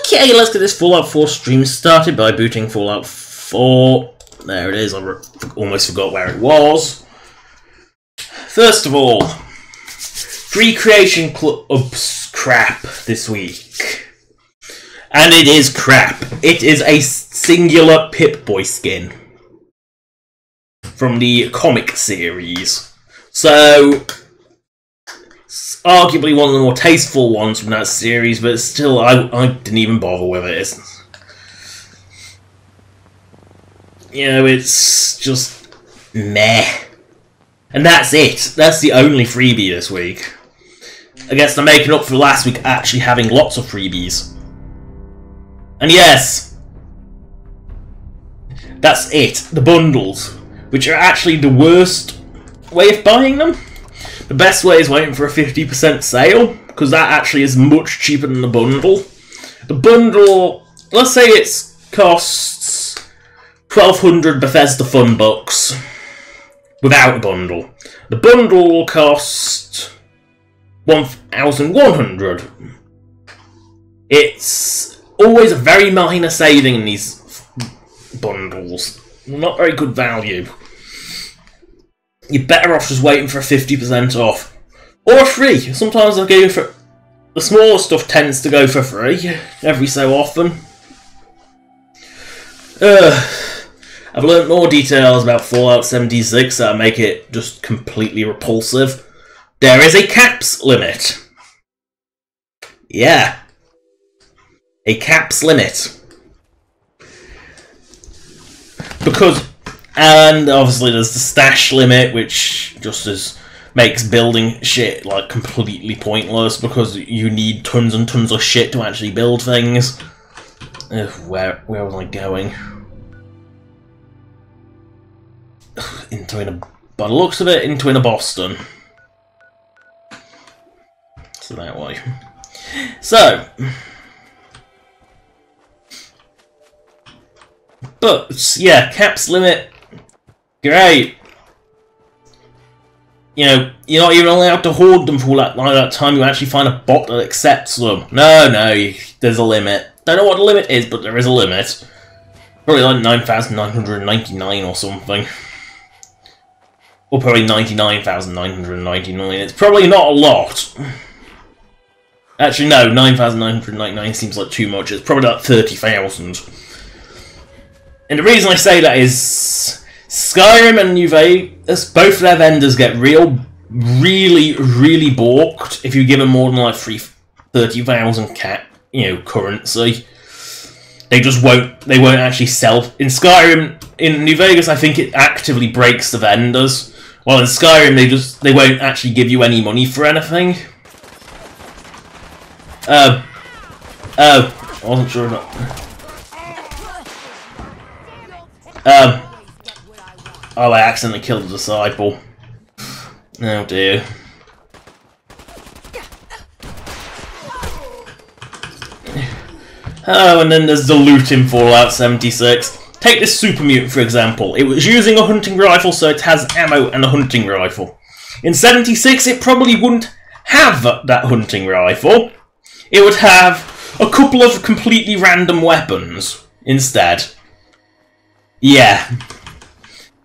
Okay, let's get this Fallout 4 stream started by booting Fallout 4. There it is, I almost forgot where it was. First of all, free creation clubs crap this week. And it is crap. It is a singular Pip-Boy skin from the comic series. So, it's arguably one of the more tasteful ones from that series, but still, I didn't even bother with it. You know, it's just meh. And that's it. That's the only freebie this week. I guess they're making up for last week actually having lots of freebies. And yes, that's it. The bundles, which are actually the worst way of buying them. The best way is waiting for a 50% sale, because that actually is much cheaper than the bundle. The bundle, let's say it costs 1,200 Bethesda Fun Bucks without a bundle. The bundle will cost 1,100. It's always a very minor saving in these bundles. Not very good value. You're better off just waiting for a 50% off. Or free. Sometimes I go for... The smaller stuff tends to go for free every so often. I've learnt more details about Fallout 76 that make it just completely repulsive. There is a caps limit. Yeah. A caps limit. Because... And obviously there's the stash limit, which just makes building shit like completely pointless because you need tons and tons of shit to actually build things. Where was I going? By the looks of it, into Boston. So that way. So. But, yeah, caps limit. Great. You know, you're not even allowed to hoard them for that time you actually find a bot that accepts them. No, there's a limit. Don't know what the limit is, but there is a limit. Probably like 9,999 or something. Or probably 99,999. It's probably not a lot. Actually, no, 9,999 seems like too much. It's probably like 30,000. And the reason I say that is Skyrim and New Vegas, both their vendors get really balked if you give them more than like 30,000 currency. They just won't. They won't actually sell. In Skyrim, in New Vegas, I think it actively breaks the vendors. While in Skyrim, they won't actually give you any money for anything. I wasn't sure about. Oh, I accidentally killed a disciple. Oh dear. Oh, and then there's the loot in Fallout 76. Take this super mutant, for example. It was using a hunting rifle, so it has ammo and a hunting rifle. In 76, it probably wouldn't have that hunting rifle. It would have a couple of completely random weapons instead. Yeah.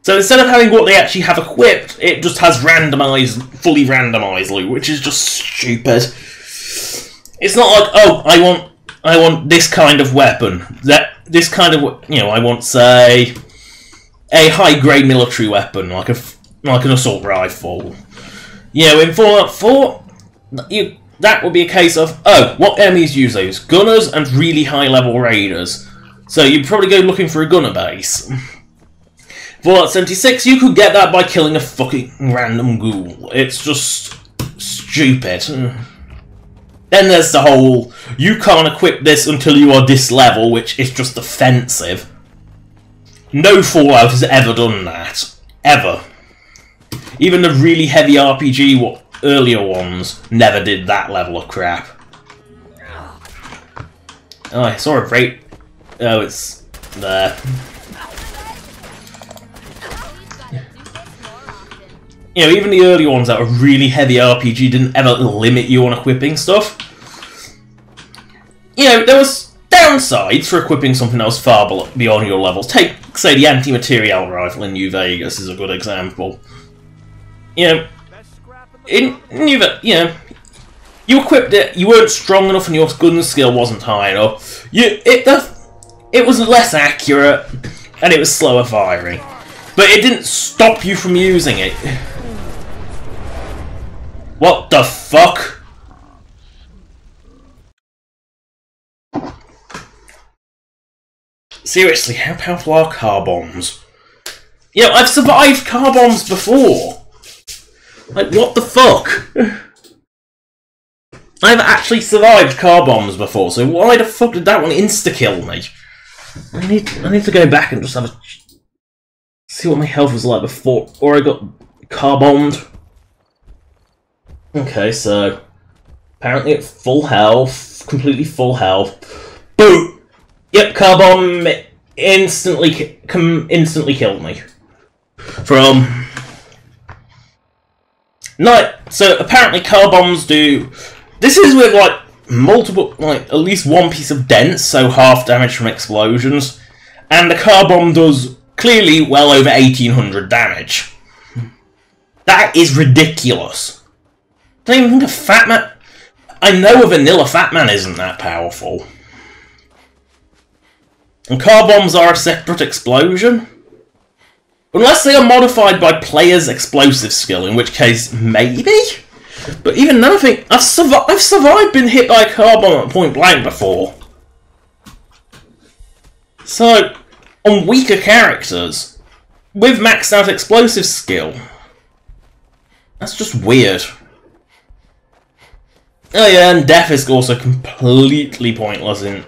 So instead of having what they actually have equipped, it just has fully randomized loot, which is just stupid. It's not like, oh, I want this kind of weapon. This kind of, I want, say, a high-grade military weapon, like an assault rifle. In Fallout 4, that would be a case of, oh, what enemies use those? Gunners and really high-level raiders. So you'd probably go looking for a gunner base. Fallout 76, you could get that by killing a fucking random ghoul. It's just stupid. Then there's the whole, you can't equip this until you are this level, which is just offensive. No Fallout has ever done that. Ever. Even the really heavy RPG earlier ones never did that level of crap. Oh, I saw a rate. Oh, it's there. Even the early ones that were really heavy RPG didn't ever limit you on equiping stuff. There downsides for equipping something else far beyond your levels. Take, say, the anti-material rifle in New Vegas is a good example. You know, in New Vegas, you know, you equipped it, you weren't strong enough and your gun skill wasn't high enough. It was less accurate, and it was slower firing. But it didn't stop you from using it. What the fuck? Seriously, how powerful are car bombs? You know, I've survived car bombs before. Like, what the fuck? I've actually survived car bombs before, so why the fuck did that one insta-kill me? I need to go back and just have a... see what my health was like before I got car bombed. Okay, so... apparently at full health, completely full health. Boom! Yep, car bomb instantly killed me. From... no, so apparently car bombs do... this is with, like, multiple, like, at least one piece of dents, so half damage from explosions. And the car bomb does, clearly, well over 1800 damage. That is ridiculous. I don't even think a Fat Man... I know a vanilla Fat Man isn't that powerful. And car bombs are a separate explosion? Unless they are modified by players' explosive skill, in which case, maybe? But even then, I think I've survived being hit by a car bomb at point blank before. So, on weaker characters, with maxed out explosive skill, that's just weird. Oh yeah, and death is also completely pointless in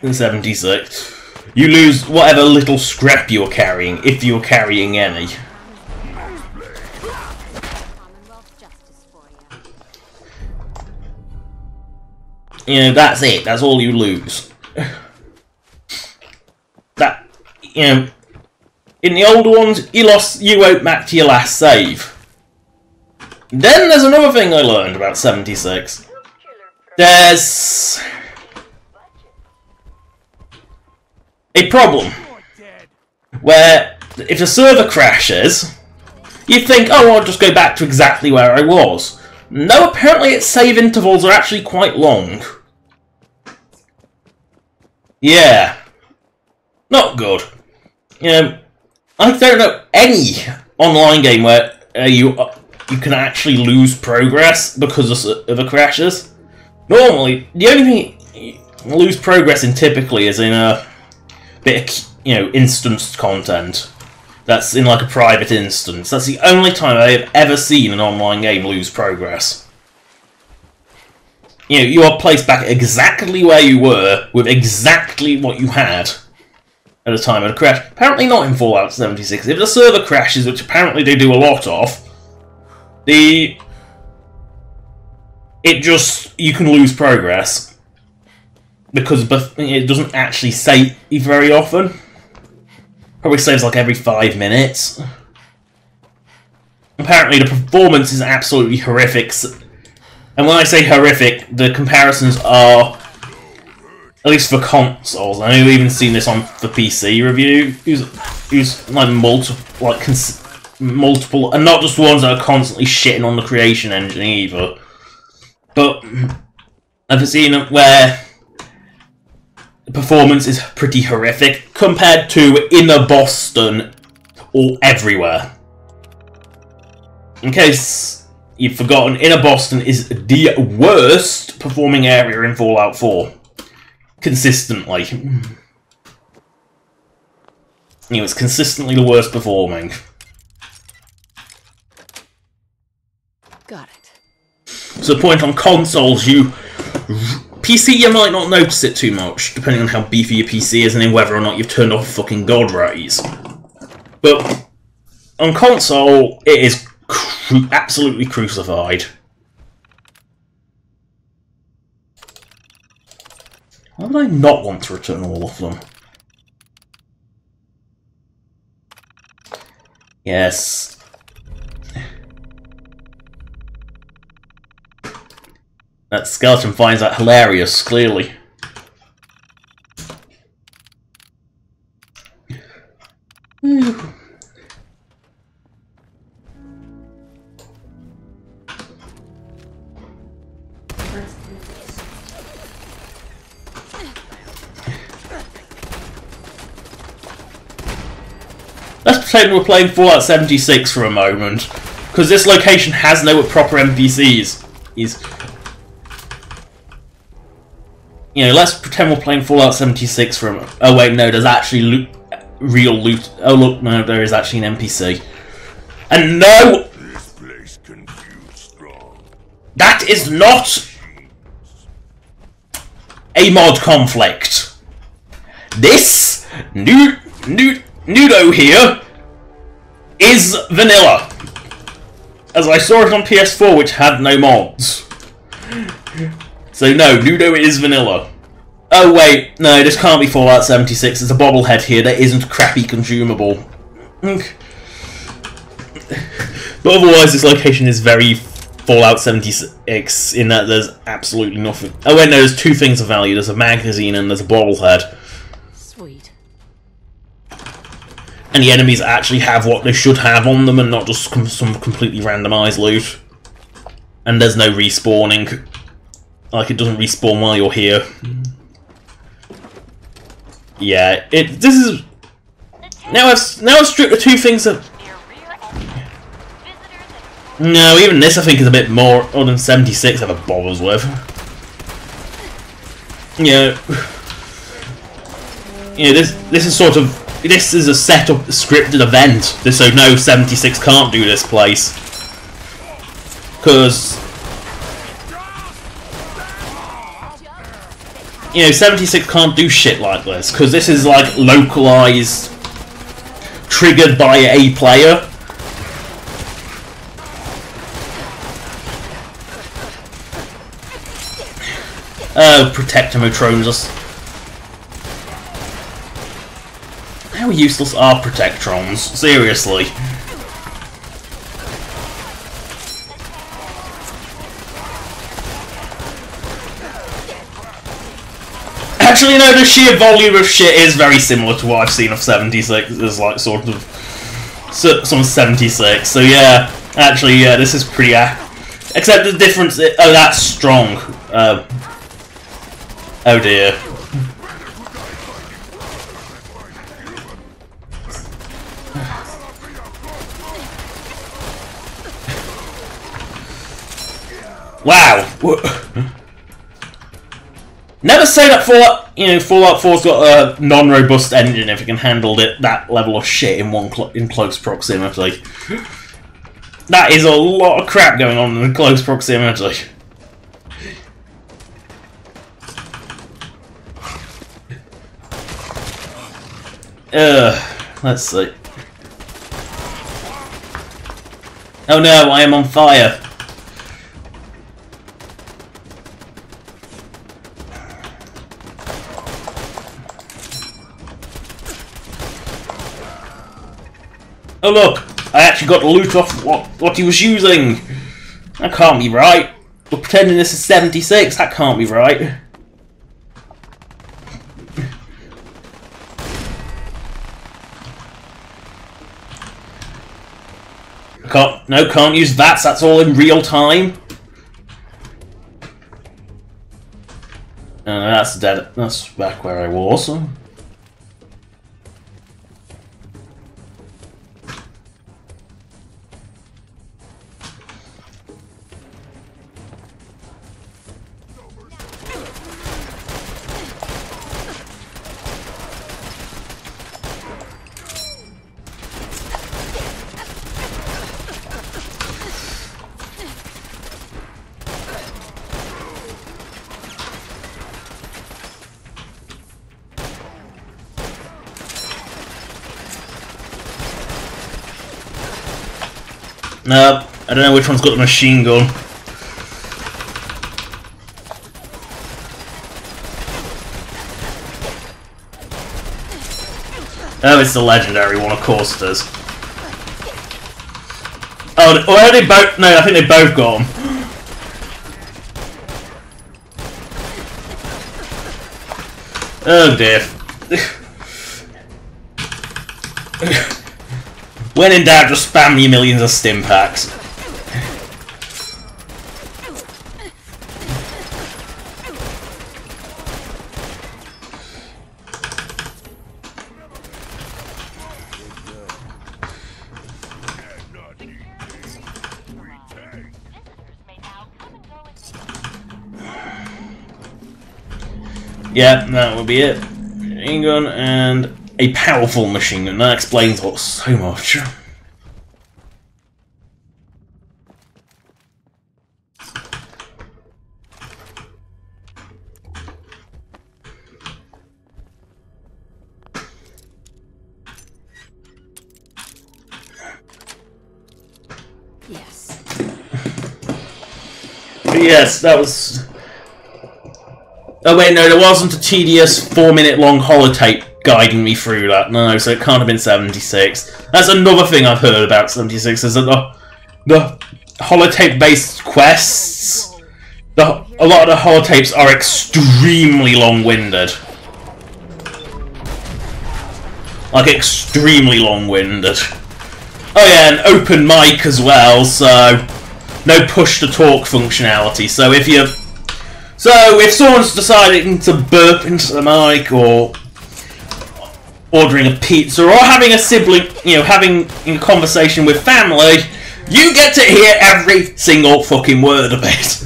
76. You lose whatever little scrap you're carrying, if you're carrying any. You know, that's it. That's all you lose. That, you know, in the older ones, you went back to your last save. Then there's another thing I learned about 76. There's a problem where if the server crashes, you think, oh, I'll just go back to exactly where I was. No, apparently its save intervals are actually quite long. Yeah. Not good. You know, I don't know any online game where you can actually lose progress because of the crashes. Normally, the only thing you lose progress in typically is in a bit of, you know, instanced content. That's in like a private instance. That's the only time I have ever seen an online game lose progress. You know, you are placed back exactly where you were, with exactly what you had at the time of the crash. Apparently not in Fallout 76. If the server crashes, which apparently they do a lot of, you can lose progress. Because it doesn't actually save very often. Probably saves like every 5 minutes. Apparently the performance is absolutely horrific. And when I say horrific, the comparisons are, at least for consoles, I know we've even seen this on the PC review, who's like multiple, and not just ones that are constantly shitting on the creation engine either. But I've seen it where the performance is pretty horrific compared to Inner Boston or everywhere. In case you've forgotten, Inner Boston is the worst performing area in Fallout 4. Consistently. You know, it's consistently the worst performing. Got it. So the point on consoles, PC, you might not notice it too much, depending on how beefy your PC is and in whether or not you've turned off fucking God rays. But on console, it is absolutely crucified. Why would I not want to return all of them? Yes. That skeleton finds that hilarious, clearly. Let's pretend we're playing Fallout 76 for a moment, because this location has no proper NPCs. You know, let's pretend we're playing Fallout 76 for a moment. Oh wait, no, there's actually real loot. Oh look, no, there is actually an NPC. And no! This place can feel strong. That is not a mod conflict. This Nudo here is vanilla. As I saw it on PS4, which had no mods. So no, Nudo is vanilla. Oh wait, no, this can't be Fallout 76. There's a bobblehead here that isn't crappy consumable. But otherwise, this location is very Fallout 76 in that there's absolutely nothing. Oh wait, no, there's two things of value. There's a magazine and there's a bobblehead. Sweet. And the enemies actually have what they should have on them and not just some completely randomised loot. And there's no respawning. Like, it doesn't respawn while you're here. Yeah, this is... Now I've stripped the two things of... No, even this I think is a bit more than 76 ever bothers with. You know, this is sort of... This is a set-up scripted event, so no, 76 can't do this place. Because... You know, 76 can't do shit like this, because this is like localized, triggered by a player. Oh, Protectomotrons. How useless are Protectrons? Seriously. Actually, no, the sheer volume of shit is very similar to what I've seen of 76. There's like sort of some 76. So yeah, actually, yeah, this is pretty. Except the difference. Oh, that's strong. Oh dear. Wow. Never say that Fallout 4's got a non-robust engine if it can handle that level of shit in close proximity. That is a lot of crap going on in close proximity. Let's see. Oh no, I am on fire. Oh look, I actually got the loot off what he was using. That can't be right. We're pretending this is 76. That can't be right. Can't use VATS. That's all in real time. No, that's dead. That's back where I was. No, I don't know which one's got the machine gun. Oh, it's the legendary one, of course it is. Oh, are they both? No, I think they both got them. Oh dear. When in doubt, just spam me millions of stim packs. Yeah, that will be it. Machine gun and a powerful machine gun. That explains so much. Yes. Yes, that was... Oh wait, no, there wasn't a tedious 4-minute long holotape guiding me through that. No, so it can't have been 76. That's another thing I've heard about 76, is that the holotape-based quests, a lot of the holotapes are extremely long-winded. Like, extremely long-winded. Oh yeah, and open mic as well, so no push-to-talk functionality, so if someone's deciding to burp into the mic, or ordering a pizza, or having a sibling, having a conversation with family, you get to hear every single fucking word of it.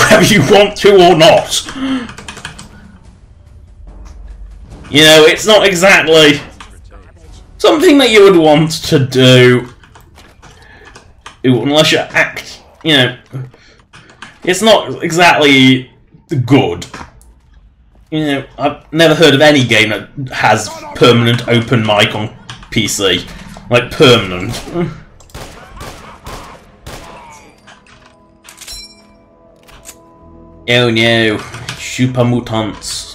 Whether you want to or not. It's not exactly something that you would want to do, unless you act, it's not exactly good. I've never heard of any game that has permanent open mic on PC. Like, permanent. Oh no, super mutants.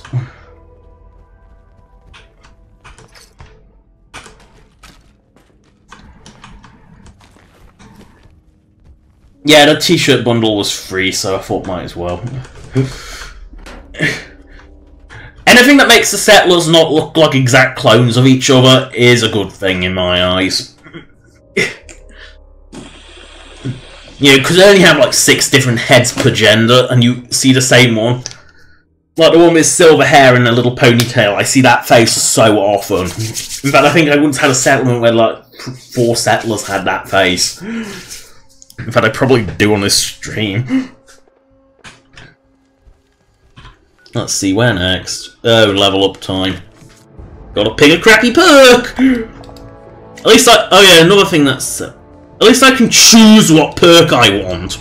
Yeah, the t-shirt bundle was free, so I thought might as well. Anything that makes the settlers not look like exact clones of each other is a good thing in my eyes. Because they only have like 6 different heads per gender, and you see the same one. Like the one with silver hair and a little ponytail, I see that face so often. In fact, I think I once had a settlement where like 4 settlers had that face. In fact, I probably do on this stream. Let's see, where next? Oh, level up time. Gotta pick a crappy perk! At least oh yeah, another thing that's... at least I can choose what perk I want.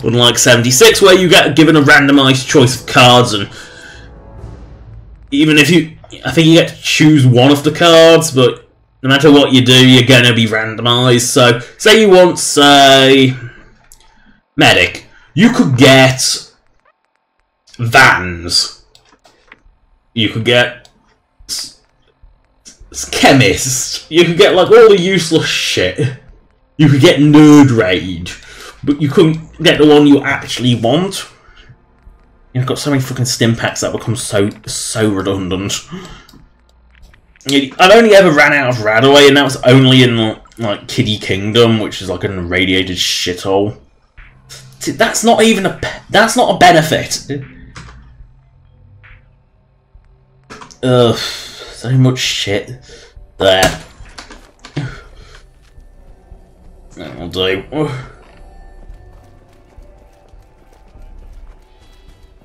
Unlike 76, where you get given a randomised choice of cards, and... even if you... I think you get to choose one of the cards, but... no matter what you do, you're gonna be randomised. So, say you want, say... medic. You could get... Vans. You could get... chemist. You could get, like, all the useless shit. You could get Nerd Rage. But you couldn't get the one you actually want. You've got so many fucking stim packs that become so redundant. I've only ever ran out of Radaway, and that was only in, like, Kiddie Kingdom, which is like an irradiated shithole. That's not even that's not a benefit. Ugh, so much shit there. That'll do.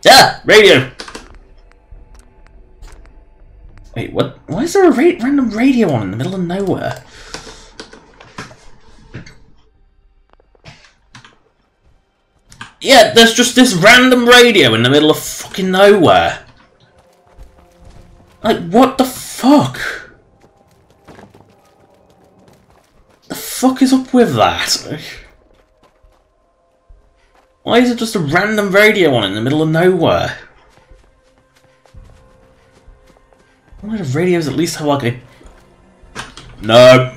Yeah, radio. Wait, what? Why is there a random radio on in the middle of nowhere? Yeah, there's just this random radio in the middle of fucking nowhere. Like, what the fuck? The fuck is up with that? Why is it just a random radio on in the middle of nowhere? Why do radios at least have like a... no.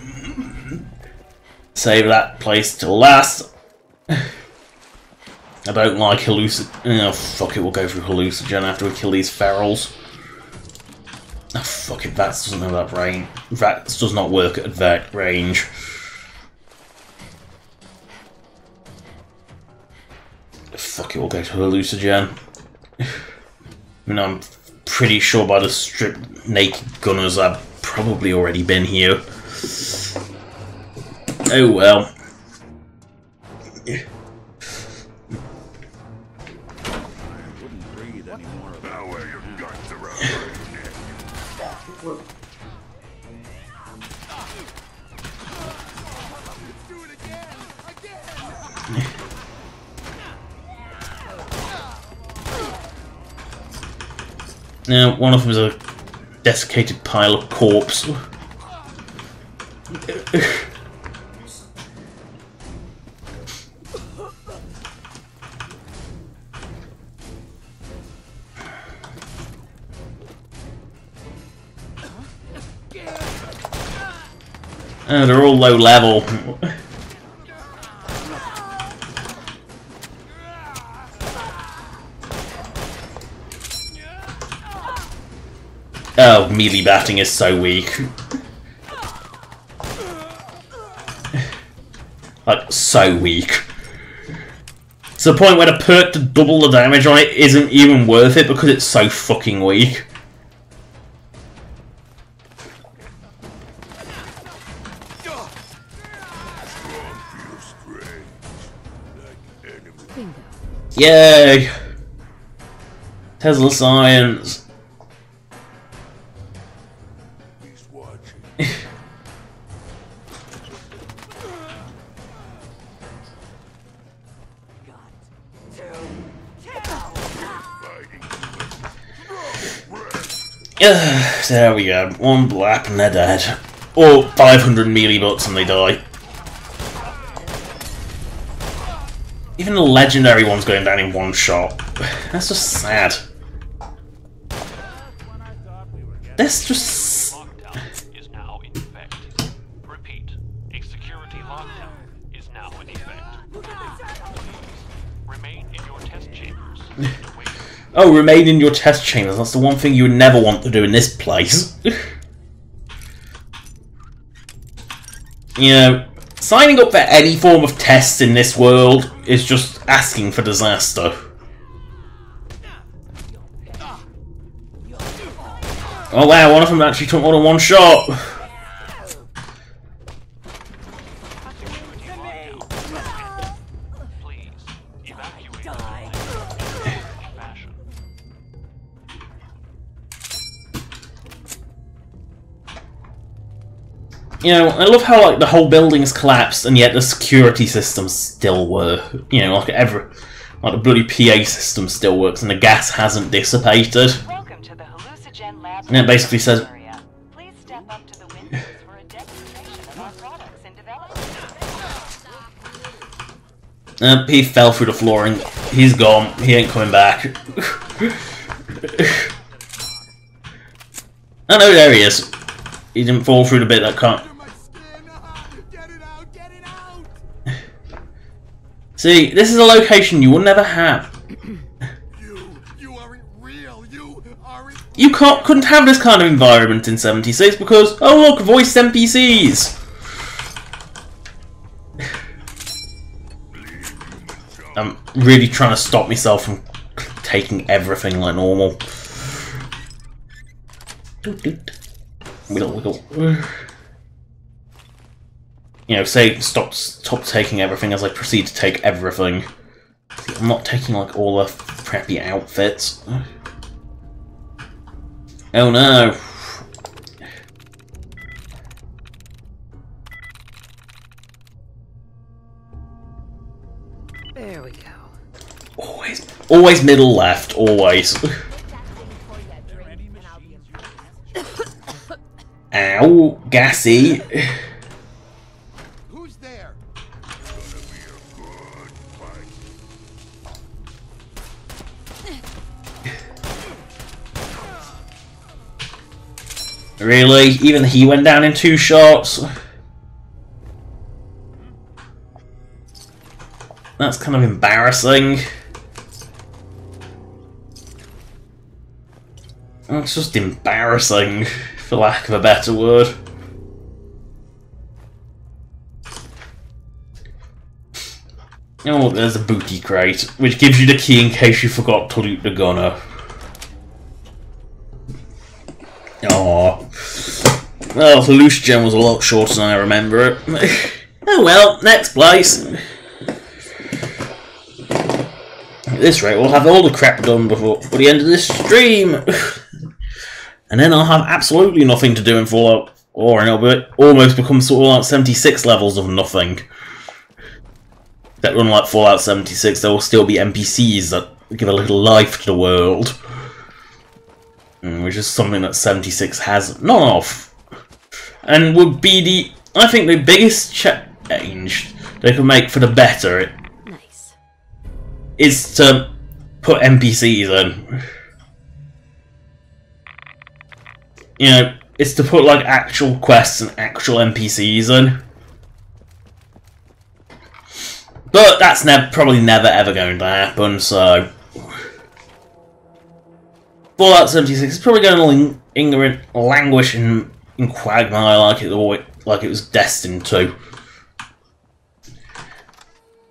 Save that place till last. I don't like hallucin... oh, fuck it, we'll go through hallucinogen after we kill these ferals. Oh, fuck it, VATS doesn't know that range. VATS does not work at that range. Fuck it, we'll go to Hallucinogen. I mean, I'm pretty sure by the stripped naked gunners I've probably already been here. Oh well. Now, one of them is a desiccated pile of corpse. Oh, they're all low level. Oh, melee batting is so weak. Like, so weak. To the point where the perk to double the damage on it isn't even worth it because it's so fucking weak. Yay! Tesla science. There we go. One blap and they're dead. Or 500 melee butts and they die. Even the legendary one's going down in one shot. That's just sad. That's just... Lockdown is now in effect. Repeat, a security lockdown is now in effect. Remain in your test chambers. Oh, remain in your test chambers. That's the one thing you would never want to do in this place. You know, signing up for any form of tests in this world is just asking for disaster. Oh wow, one of them actually took more than one shot. You know, I love how like the whole building's collapsed and yet the security systems still work. You know, like the bloody PA system still works and the gas hasn't dissipated. Welcome to the Hallucinogen Lab. And it basically says, please step up to the windows for a demonstration of our products in development. he fell through the flooring. He's gone. He ain't coming back. Oh no, there he is. He didn't fall through the bit that can't. See, this is a location you will never have. You aren't real. You aren't. You couldn't have this kind of environment in 76 because, oh look, voiced NPCs. I'm really trying to stop myself from taking everything like normal. Wiggle, wiggle. You know, say stop taking everything as I proceed to take everything. See, I'm not taking like all the crappy outfits. Oh no. There we go. Always middle left, always. Ow, gassy. Who's there? Really? Even he went down in 2 shots? That's kind of embarrassing. It's just embarrassing, for lack of a better word. Oh, there's a booty crate, which gives you the key in case you forgot to loot the gunner. Aww. Well, the loose gem was a lot shorter than I remember it. Oh well, next place. At this rate, we'll have all the crap done before the end of this stream. And then I'll have absolutely nothing to do in Fallout 4, and it'll almost become sort of like 76 levels of nothing. That unlike Fallout 76, there will still be NPCs that give a little life to the world. Which is something that 76 has none of. And would be the, I think, the biggest change they could make for the better is to put NPCs in. You know, it's to put like actual quests and actual NPCs in. But that's probably never ever going to happen, so... Fallout 76 is probably going to languish in quagmire like it was destined to.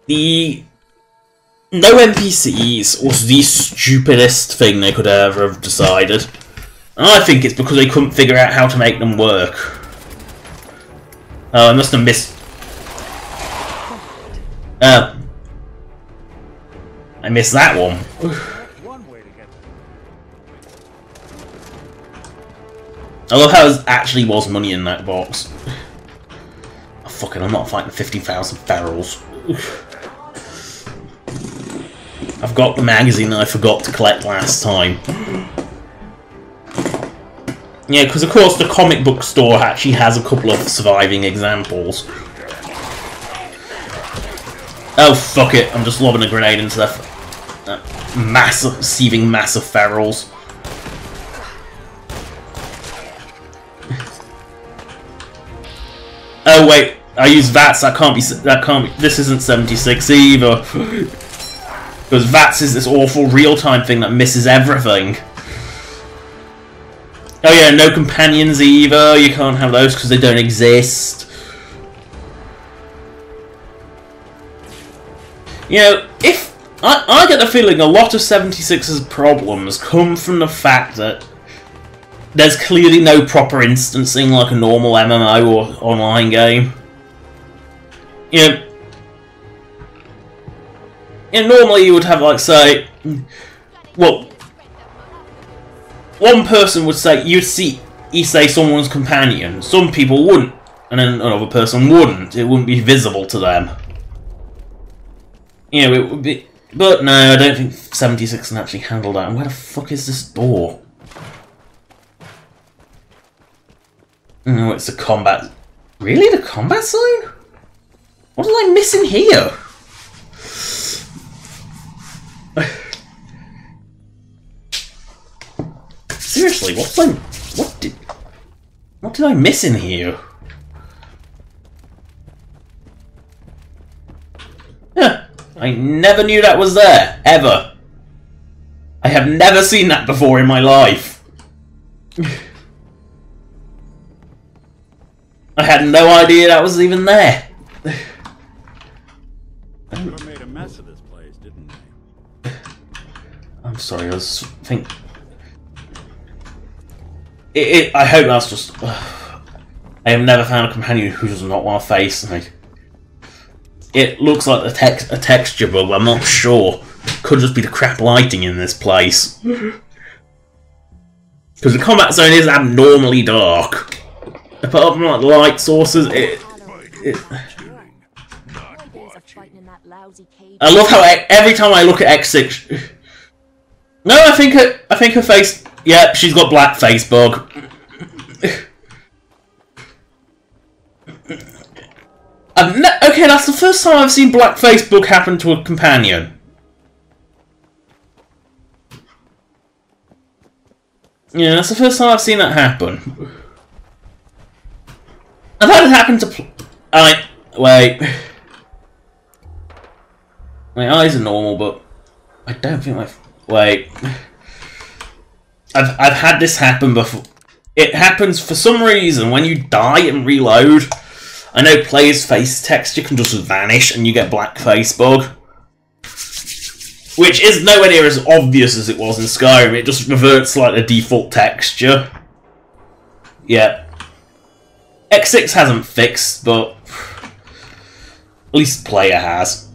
No NPCs was the stupidest thing they could ever have decided. And I think it's because they couldn't figure out how to make them work. Oh, I must have missed... I missed that one. I love how there actually was money in that box. Oh, fuck it, I'm not fighting 50,000 ferals. I've got the magazine that I forgot to collect last time. Yeah, because of course the comic book store actually has a couple of surviving examples. Oh, fuck it, I'm just lobbing a grenade into that seething mass of ferals. Oh wait, I use VATS, that can't be, this isn't 76 either. Because VATS is this awful real-time thing that misses everything. Oh yeah, no companions either, you can't have those because they don't exist. You know, if I get the feeling a lot of 76's problems come from the fact that there's clearly no proper instancing like a normal MMO or online game. You know, normally you would have, like, say, well, one person would say, you say someone's companion, some people wouldn't, and then another person wouldn't, it wouldn't be visible to them. You know, it would be, but no, I don't think 76 can actually handle that, and where the fuck is this door? No, it's the combat. Really? The combat sign? What did I miss in here? Seriously, what did I miss in here? Huh, I never knew that was there, ever. I have never seen that before in my life. I had no idea that was even there. They made a mess of this place, didn't they? I'm sorry, I was think. I hope that's just. I have never found a companion who does not want to face me. It looks like a texture bug, but I'm not sure. Could just be the crap lighting in this place. Because the combat zone is abnormally dark. Apart from like light sources, I love how every time I look at X6. No, I think her face. Yeah, she's got black face bug. Okay, that's the first time I've seen black face bug happen to a companion. Yeah, that's the first time I've seen that happen. I've had it happen to. Wait. My eyes are normal, but I don't think my. Wait. I've had this happen before. It happens for some reason when you die and reload. I know players' face texture can just vanish and you get black face bug. Which is nowhere near as obvious as it was in Skyrim, it just reverts like the default texture. Yeah. X6 hasn't fixed, but at least the player has.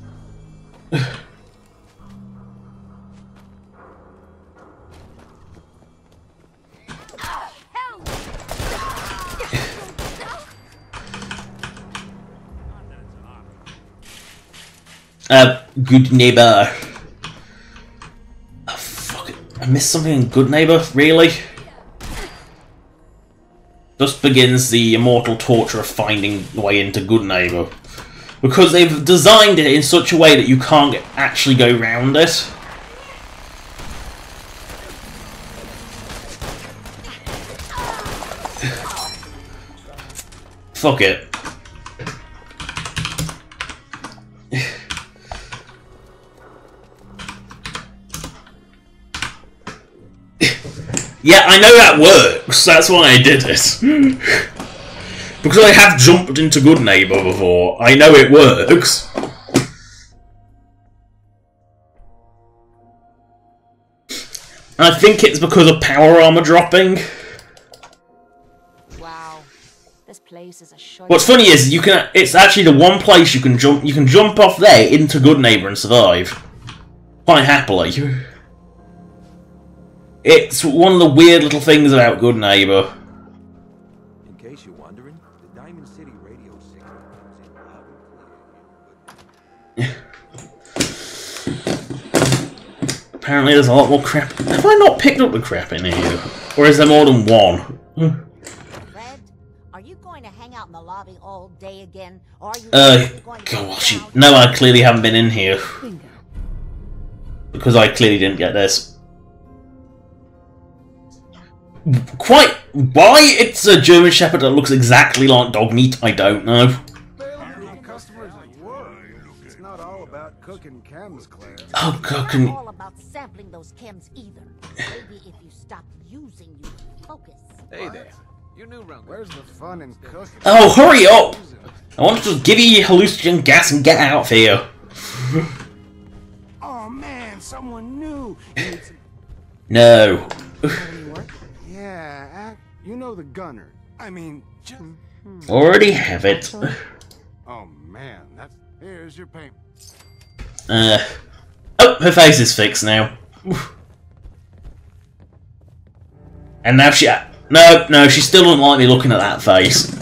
Good Neighbor. Oh, fuck it. I missed something in Good Neighbor? Really? Thus begins the immortal torture of finding the way into Good Neighbor. Because they've designed it in such a way that you can't actually go round it. Fuck it. Yeah, I know that works, that's why I did it. Because I have jumped into Good Neighbor before, I know it works. I think it's because of power armor dropping. Wow, this place is a short. What's funny is you can. It's actually the one place you can jump. You can jump off there into Good Neighbor and survive quite happily. It's one of the weird little things about Good Neighbor. In case you're wondering, the Diamond City radio signal comes in loud and clear. Apparently there's a lot more crap. Have I not picked up the crap in here? Or is there more than one? Fred, are you going to hang out in the lobby all day again? Or are you gosh, no, I clearly haven't been in here. Because I clearly didn't get this. Quite why it's a German Shepherd that looks exactly like dog meat, I don't know. Customers at work. It's not all about cooking chems, Claire. Oh god, It's not all about sampling those chems either. Maybe if you stop using, you focus. Hey there. You new around. Where's the fun in cooking? oh, hurry up! I want to just give you hallucinogen gas and get out of here. Oh man, someone new. No. Yeah, you know the gunner. I mean, just... Already have it. Oh man, here's your paint. Oh, her face is fixed now. And now no, she still doesn't like me looking at that face.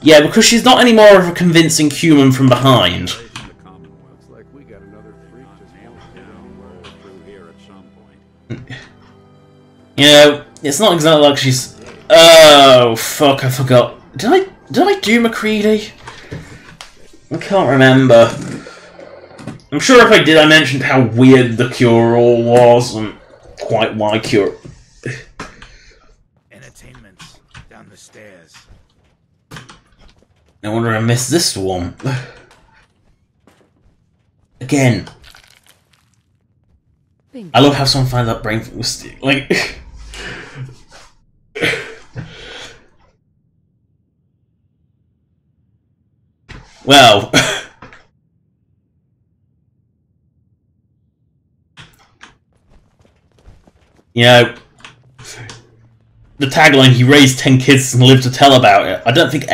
Yeah, because she's not any more of a convincing human from behind. Looks like we got another freak just walked down through here at some point. You know, it's not exactly like she's. Oh fuck! I forgot. Did I do MacReady? I can't remember. I'm sure if I did, I mentioned how weird the cure-all was and quite why cure. Entertainment down the stairs. No wonder I missed this one. Again. I love how someone finds that brain from the stick. Like. Well. You know, the tagline, he raised 10 kids and lived to tell about it. I don't think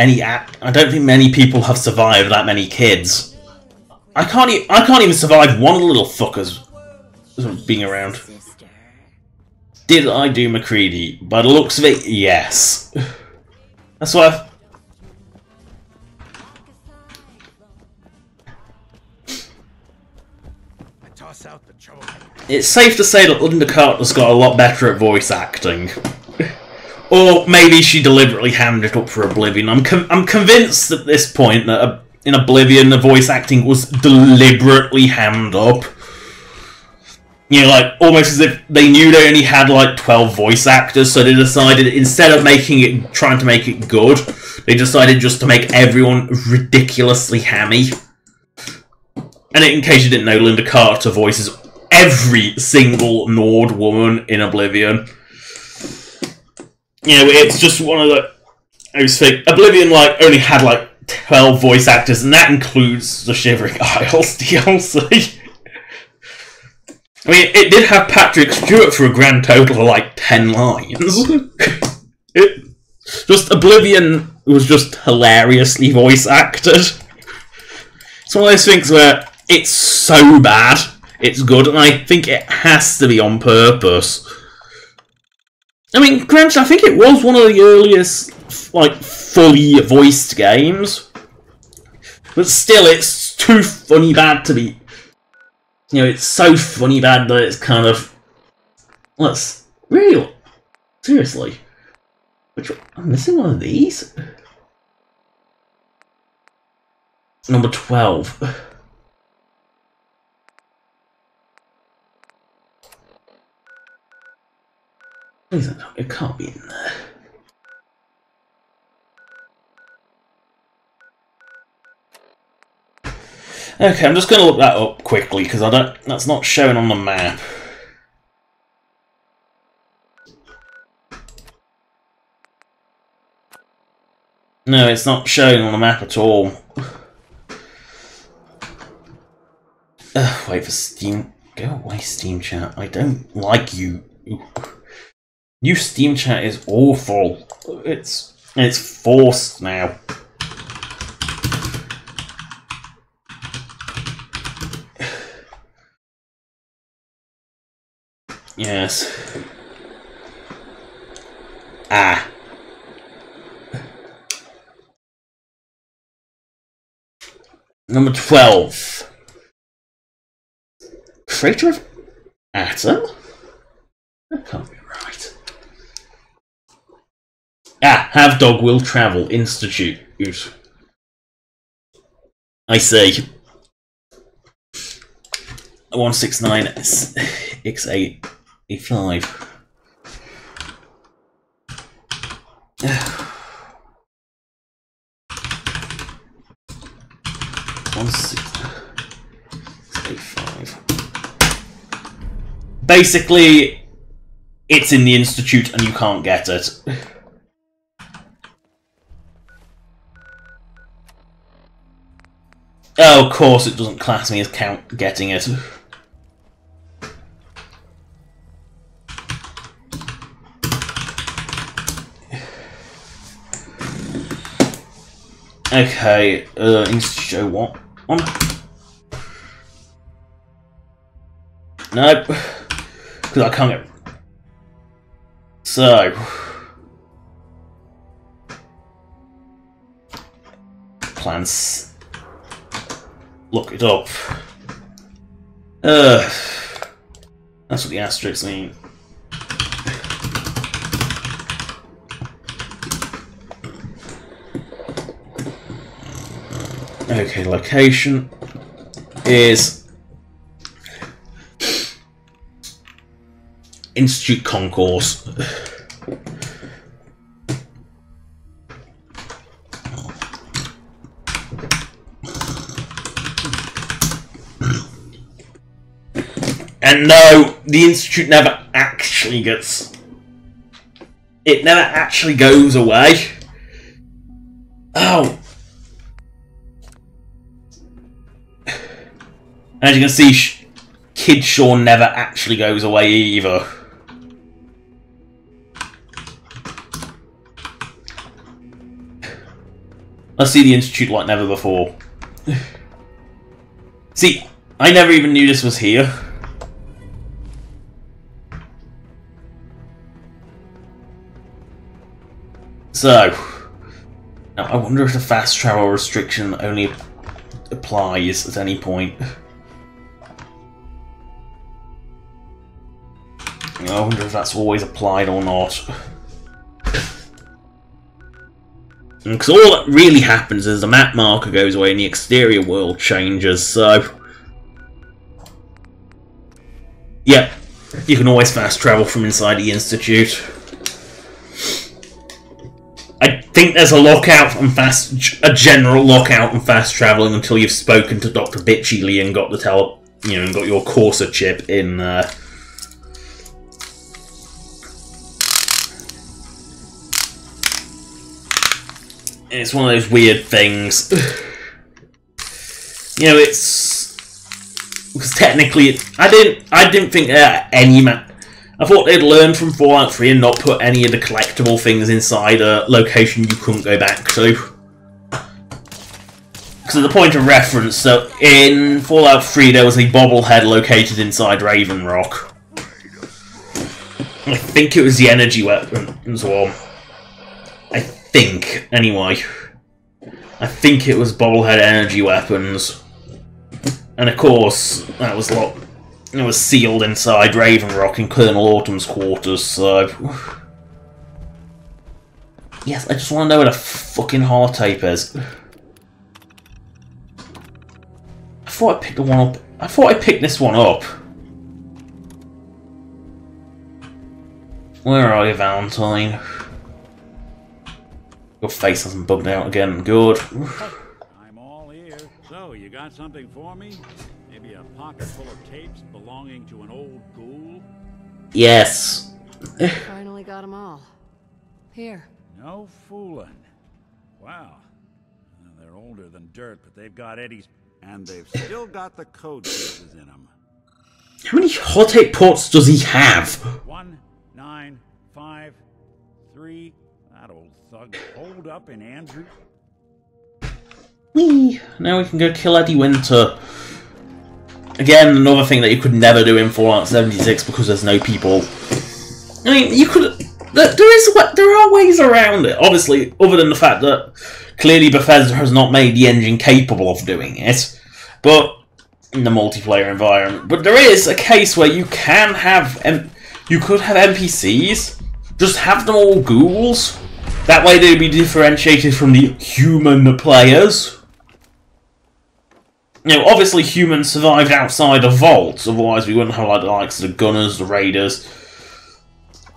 many people have survived that many kids. I can't even survive one of the little fuckers being around. Did I do MacReady? By the looks of it, yes. That's why it's safe to say that Linda Carter's got a lot better at voice acting. Or maybe she deliberately hammed it up for Oblivion. I'm convinced at this point that in Oblivion the voice acting was deliberately hammed up. You know, like, almost as if they knew they only had, like, 12 voice actors, so they decided, instead of trying to make it good, they decided just to make everyone ridiculously hammy. And in case you didn't know, Linda Carter voices every single Nord woman in Oblivion. You know, it's just one of the... I was thinking, Oblivion like only had like 12 voice actors, and that includes the Shivering Isles DLC. I mean, it did have Patrick Stewart for a grand total of like 10 lines. Just Oblivion was just hilariously voice acted. It's one of those things where it's so bad, it's good, and I think it has to be on purpose. I mean, granted, I think it was one of the earliest, like, fully voiced games. But still, it's too funny bad to be... You know, it's so funny bad that it's kind of... Let's... Really? Seriously? Which one? I'm missing one of these? Number 12. Please, it can't be in there. Okay, I'm just going to look that up quickly because I don't. That's not showing on the map. No, it's not showing on the map at all. Wait for Steam. Go away, Steam Chat. I don't like you. New Steam Chat is awful. It's forced now. Yes. Ah. Number 12. Creator of Atom? That can't be right. Ah, Have Dog Will Travel Institute. I see. 169 X8A5. Basically, it's in the Institute and you can't get it. Oh, of course it doesn't class me as getting it. Okay, Institute what? One. Nope. Because I can't get... So... Plans. Look it up. That's what the asterisks mean. Okay, location is Institute Concourse. And no, the Institute never actually gets... It never actually goes away. Oh. As you can see, Kid Sean never actually goes away either. Let's see the Institute like never before. See, I never even knew this was here. So, now I wonder if the fast travel restriction only applies at any point. I wonder if that's always applied or not. Because all that really happens is the map marker goes away and the exterior world changes, so... Yep, you can always fast travel from inside the Institute. I think there's a lockout on a general lockout on fast travelling until you've spoken to Dr. Bitchy Lee and got the You know, and got your Corsa chip in there. It's one of those weird things. You know, it's because technically, I didn't think any I thought they'd learn from Fallout 3 and not put any of the collectible things inside a location you couldn't go back to. Because at the point of reference, so in Fallout 3 there was a bobblehead located inside Raven Rock. I think it was the energy weapons one. I think, anyway. I think it was bobblehead energy weapons. And of course, that was it was sealed inside Raven Rock in Colonel Autumn's quarters, so... Yes, I just want to know where the fucking holotape is. I thought I picked the one up. I thought I picked this one up. Where are you, Valentine? Your face hasn't bugged out again. Good. I'm all ears. So, you got something for me? Maybe a pocket full of tapes belonging to an old ghoul? Yes. Finally got them all. Here. No fooling. Wow. They're older than dirt, but they've got Eddie's... And they've still got the code pieces in them. How many holotape ports does he have? 1, 9, 5, 3... That old thug holed up in Andrew. Whee! Now we can go kill Eddie Winter. Again, another thing that you could never do in Fallout 76 because there's no people. I mean, you could... There are ways around it, obviously, other than the fact that clearly Bethesda has not made the engine capable of doing it, but in the multiplayer environment. But there is a case where you can have... You could have NPCs, just have them all ghouls. That way they'd be differentiated from the human players. You know, obviously humans survived outside of vaults, otherwise we wouldn't have like the likes of the Gunners, the Raiders,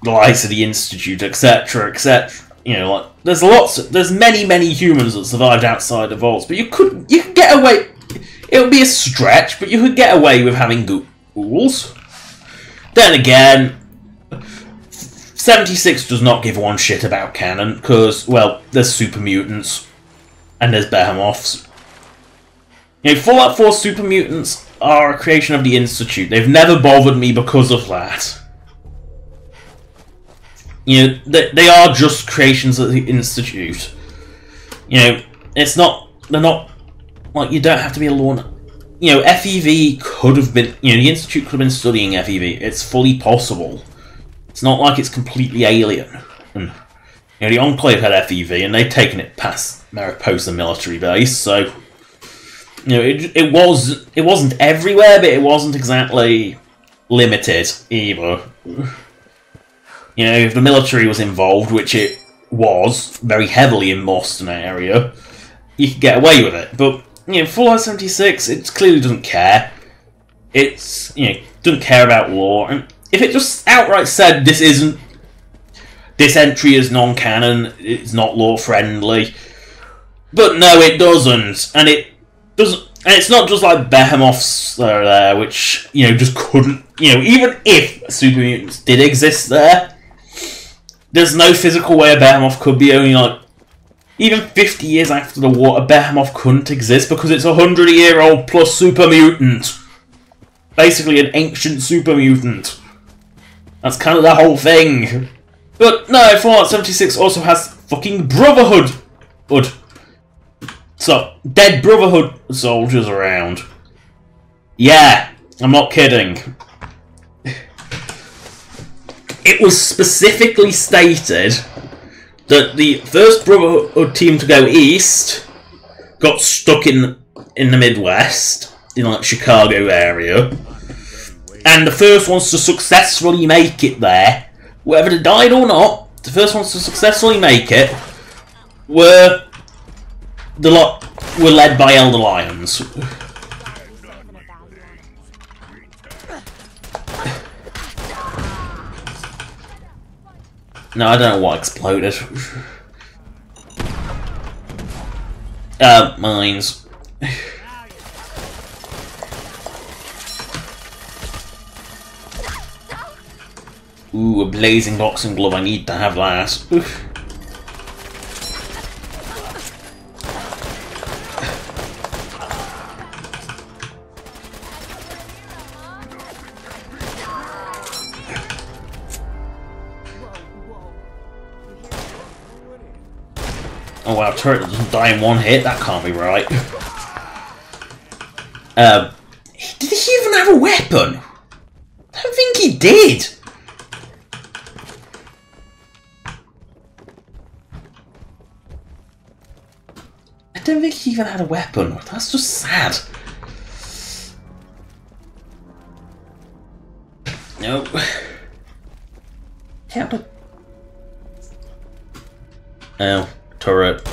the likes of the Institute, etc., etc. You know, like there's many humans that survived outside of vaults, but you could get away. It would be a stretch, but you could get away with having ghouls. Then again, 76 does not give one shit about canon, because, well, there's super mutants, and there's behemoths. You know, Fallout 4 super mutants are a creation of the Institute. They've never bothered me because of that. You know, they are just creations of the Institute. You know, they're not, like, you don't have to be a lawyer. You know, FEV could have been, you know, the Institute could have been studying FEV. It's fully possible. It's not like it's completely alien. And, you know, the Enclave had FEV, and they'd taken it past Mariposa military base, so... You know, it wasn't everywhere, but it wasn't exactly limited, either. You know, if the military was involved, which it was, very heavily in Boston area, you could get away with it. But, you know, Fallout 76, it clearly doesn't care. It's, you know, doesn't care about lore. And if it just outright said, this entry is non-canon, it's not lore-friendly. But no, it doesn't. And it's not just like behemoths that are there, which, you know, just couldn't, you know, even if super mutants did exist there, there's no physical way a behemoth could be. Only like, even 50 years after the war, a behemoth couldn't exist because it's a 100-year-old plus super mutant. Basically an ancient super mutant. That's kind of the whole thing. But no, Fallout 76 also has fucking Brotherhood. So, dead Brotherhood soldiers around. Yeah, I'm not kidding. It was specifically stated that the first Brotherhood team to go east got stuck in the Midwest, in like Chicago area, and the first ones to successfully make it there, whether they died or not, the first ones to successfully make it were led by Elder Lions. No, I don't know what exploded. Mines. Ooh, a blazing boxing glove. I need to have that. Oof. Oh wow, turret doesn't die in one hit? That can't be right. Did he even have a weapon? I don't think he did. I don't think he even had a weapon. That's just sad. No. Can't. Oh, turret.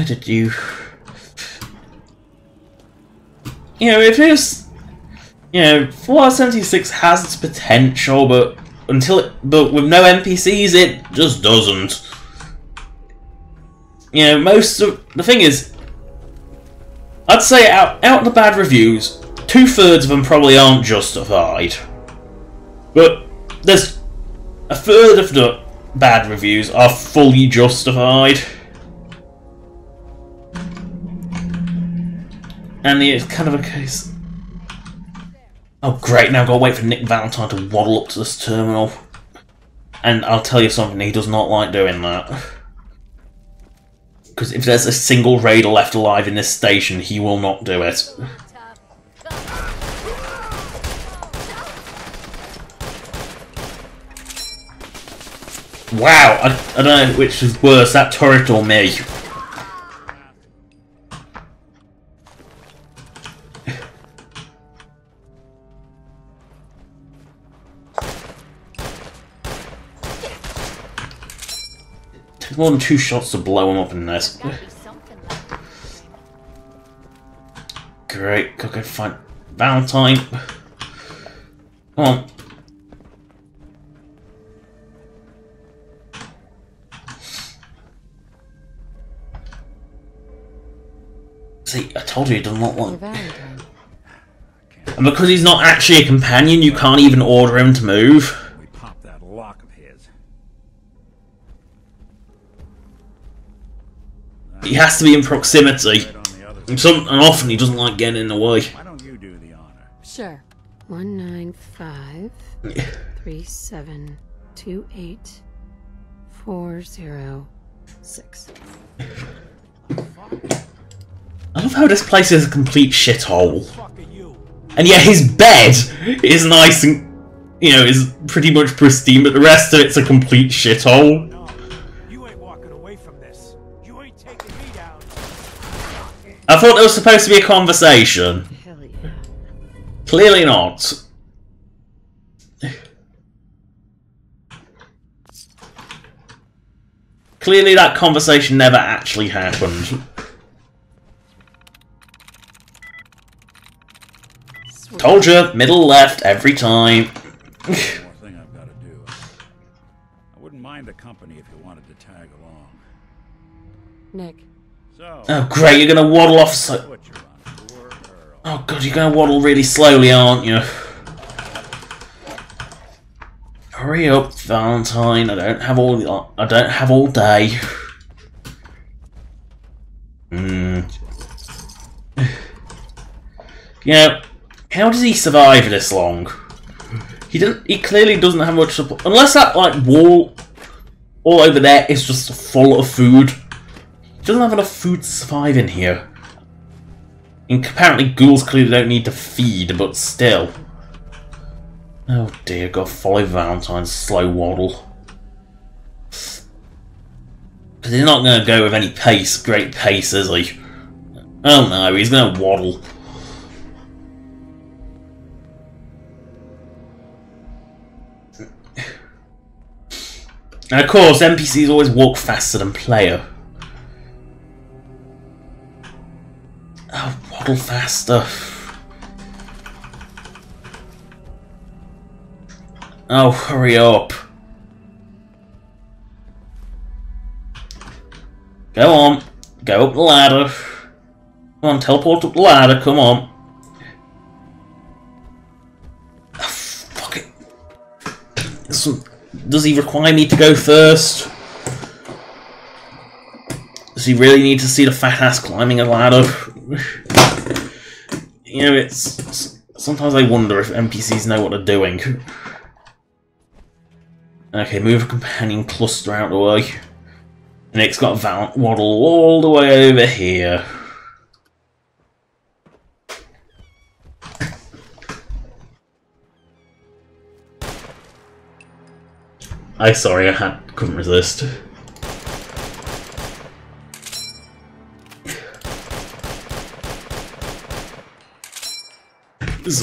Did you? You know, if it's, you know, Fallout 76 has its potential, but but with no NPCs, it just doesn't. You know, most of the thing is, I'd say out of the bad reviews, 2/3 of them probably aren't justified, but there's a third of the bad reviews are fully justified. And it's kind of a case. Oh great, now I've got to wait for Nick Valentine to waddle up to this terminal. And I'll tell you something, he does not like doing that. Because if there's a single raider left alive in this station, he will not do it. Wow, I don't know which is worse, that turret or me. More than 2 shots to blow him up in this. Great, go find Valentine. Come on. See, I told you he doesn't want. And because he's not actually a companion, you can't even order him to move. He has to be in proximity. And often he doesn't like getting in the way. Why don't you do the honor? Sure. 195 3728 406. I love how this place is a complete shithole. And yet his bed is nice and, you know, is pretty much pristine, but the rest of it's a complete shithole. I thought there was supposed to be a conversation. Hell yeah. Clearly not. Clearly that conversation never actually happened. Sweet. Told you, middle left every time. One more thing I've got to do. I wouldn't mind the company if you wanted to tag along. Nick. So, Oh great, you're gonna waddle off so... Oh god, you're gonna waddle really slowly, aren't you? Hurry up, Valentine. I don't have all day. You know, how does he survive this long? He clearly doesn't have much support. Unless that like wall all over there is just full of food. He doesn't have enough food to survive in here. And apparently ghouls clearly don't need to feed, but still. Oh dear, gotta follow Valentine's slow waddle. Because he's not going to go with any great pace, is he? Oh no, he's going to waddle. And of course, NPCs always walk faster than player. Oh, waddle faster. Oh, hurry up. Go on. Go up the ladder. Come on, teleport up the ladder, come on. Oh, fuck it. Does he require me to go first? Does he really need to see the fat ass climbing a ladder? You know, it's... Sometimes I wonder if NPCs know what they're doing. Okay, move a companion cluster out of the way. Nick's got to waddle all the way over here. Sorry, couldn't resist.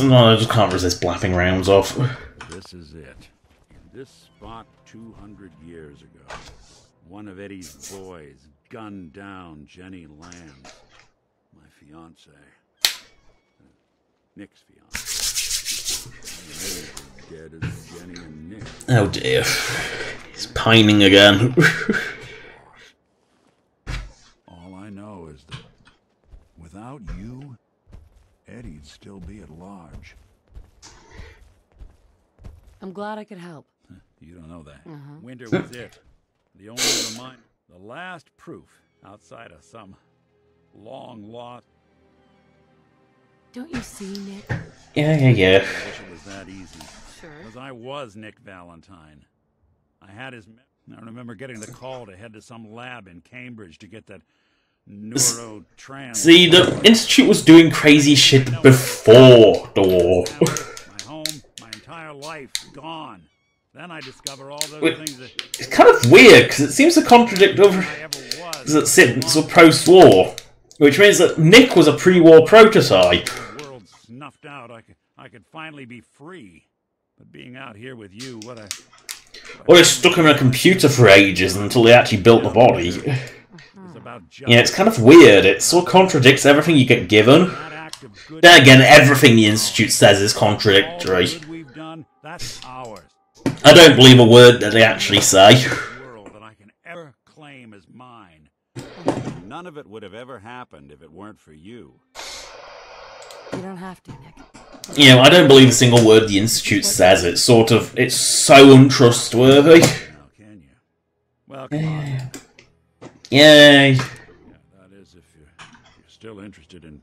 No, I just can't resist blapping rounds off. This is it. In this spot 200 years ago, one of Eddie's boys gunned down Jenny Lambs, my fiance. Nick's fiance. Dead as Jenny and Nick. Oh dear. He's pining again. All I know is that without you, Eddie'd still be at large. I'm glad I could help. You don't know that. Winter was it. The only reminder. The last proof outside of some long lost. Don't you see, Nick? Yeah. I wish it was that easy. Sure. Because I was Nick Valentine. I had his... I remember getting the call to head to some lab in Cambridge to get that neurotrans... See, the Institute was doing crazy shit before the war. My home, my entire life, gone. Then I discover all those things that... It's kind of weird, because it seems to contradict other... that since were post-war. Which means that Nick was a pre-war prototype. The world snuffed out. I could finally be free. But being out here with you, what a... Well, they stuck him in a computer for ages until they actually built the body. Yeah, it's kind of weird. It sort of contradicts everything you get given. Then again, everything the Institute says is contradictory. I don't believe a word that they actually say. None of it would have ever happened if it weren't for you. You don't have to, Nick. You know, I don't believe a single word the Institute says. It's sort of... It's so untrustworthy. Now, can you? Well, come on. Yay. Yeah, that is if you're still interested in...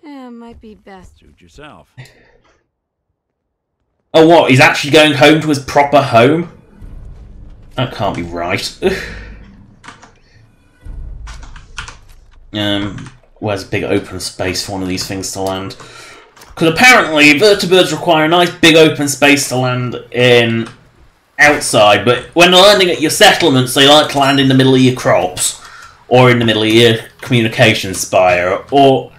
Yeah, might be best. Suit yourself. Oh, what? He's actually going home to his proper home? That can't be right. Where's a big open space for one of these things to land? Because apparently vertibirds require a nice big open space to land in outside, but when they're landing at your settlements, they like to land in the middle of your crops, or in the middle of your communication spire, or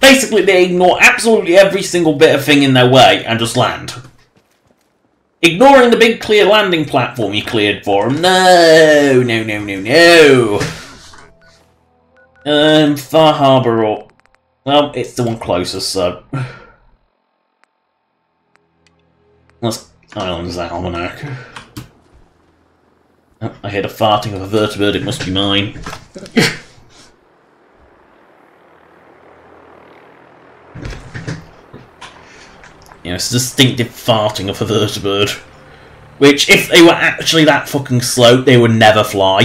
basically they ignore absolutely every single bit of thing in their way and just land. Ignoring the big clear landing platform you cleared for them. No, no, no, no, no. Far Harbour or... Well, it's the one closest, so... What's Island's Almanac? Oh, I hear the farting of a vertibird, it must be mine. Yeah, it's a distinctive farting of a vertibird. Which, if they were actually that fucking slow, they would never fly.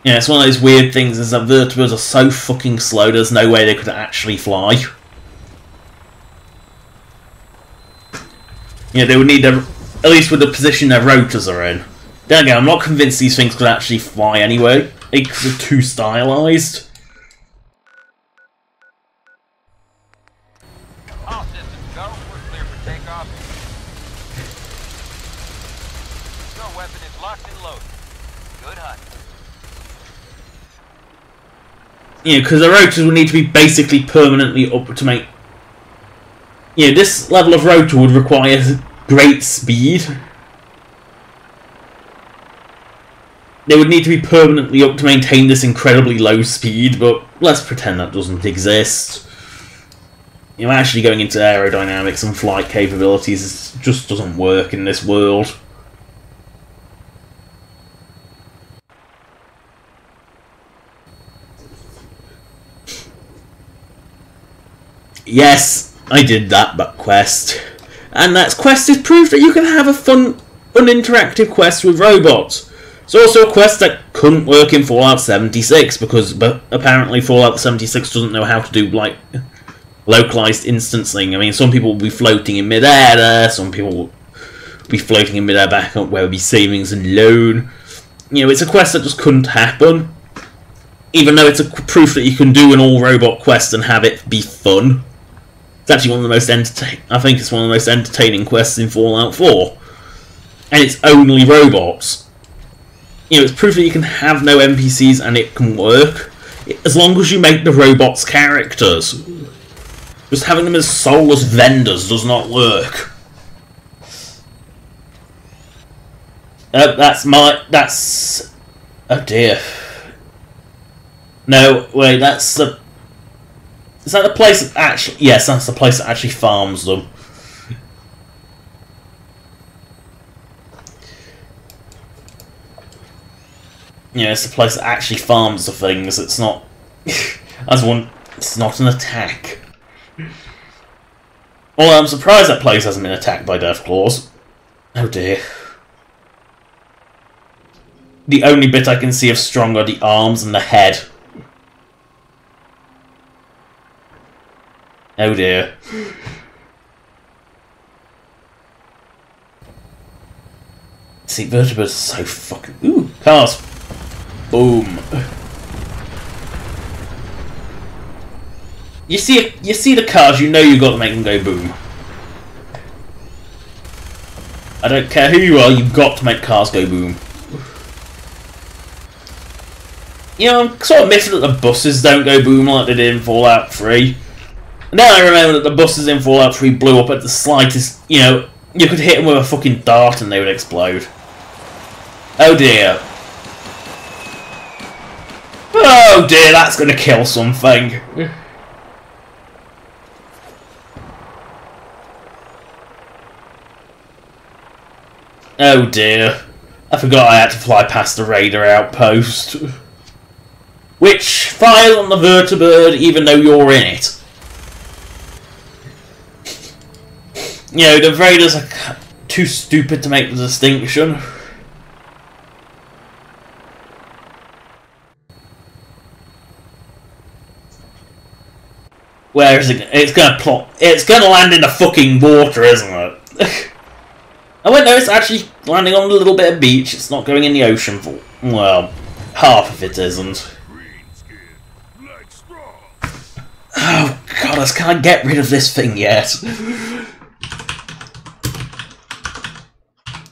Yeah, it's one of those weird things is that vertibirds are so fucking slow there's no way they could actually fly. Yeah, they would need their... At least with the position their rotors are in. Then again, I'm not convinced these things could actually fly anyway, because they're too stylized. All systems go. We're clear for takeoff. Your weapon is locked and loaded. Good hunt. Yeah, because the rotors would need to be basically permanently up to make... Yeah, this level of rotor would require great speed. They would need to be permanently up to maintain this incredibly low speed, but let's pretend that doesn't exist. You know, actually going into aerodynamics and flight capabilities just doesn't work in this world. Yes, I did that quest. And that quest is proof that you can have a fun, uninteractive quest with robots. It's also a quest that couldn't work in Fallout 76 because apparently Fallout 76 doesn't know how to do, like, localized instancing. I mean, some people will be floating in mid-air there, some people will be floating in mid-air back up where it will be savings and load. You know, it's a quest that just couldn't happen. Even though it's a proof that you can do an all-robot quest and have it be fun. It's actually one of the most I think it's one of the most entertaining quests in Fallout 4. And it's only robots. You know, it's proof that you can have no NPCs and it can work. As long as you make the robots characters. Just having them as soulless vendors does not work. That's... Oh dear. No, wait, that's the... Is that the place that actually... Yes, that's the place that actually farms them. Yeah, it's the place that actually farms the things. It's not... It's not an attack. Although I'm surprised that place hasn't been attacked by Deathclaws. Oh dear. The only bit I can see of strong are the arms and the head. Oh dear. See, vertebrates are so fucking... Ooh, cars. Boom. You see the cars, you know you've got to make them go boom. I don't care who you are, you've got to make cars go boom. You know, I'm sort of missing that the buses don't go boom like they did in Fallout 3. And then I remember that the buses in Fallout 3 blew up at the slightest, you know, you could hit them with a fucking dart and they would explode. Oh dear. Oh dear, that's gonna kill something. Oh dear. I forgot I had to fly past the Raider outpost. Which fires on the vertibird even though you're in it. You know, the Raiders are too stupid to make the distinction. Where is it? It's gonna land in the fucking water, isn't it? Oh wait, no, it's actually landing on a little bit of beach. It's not going in the ocean for... Well, half of it isn't. Oh god, I just can't get rid of this thing yet.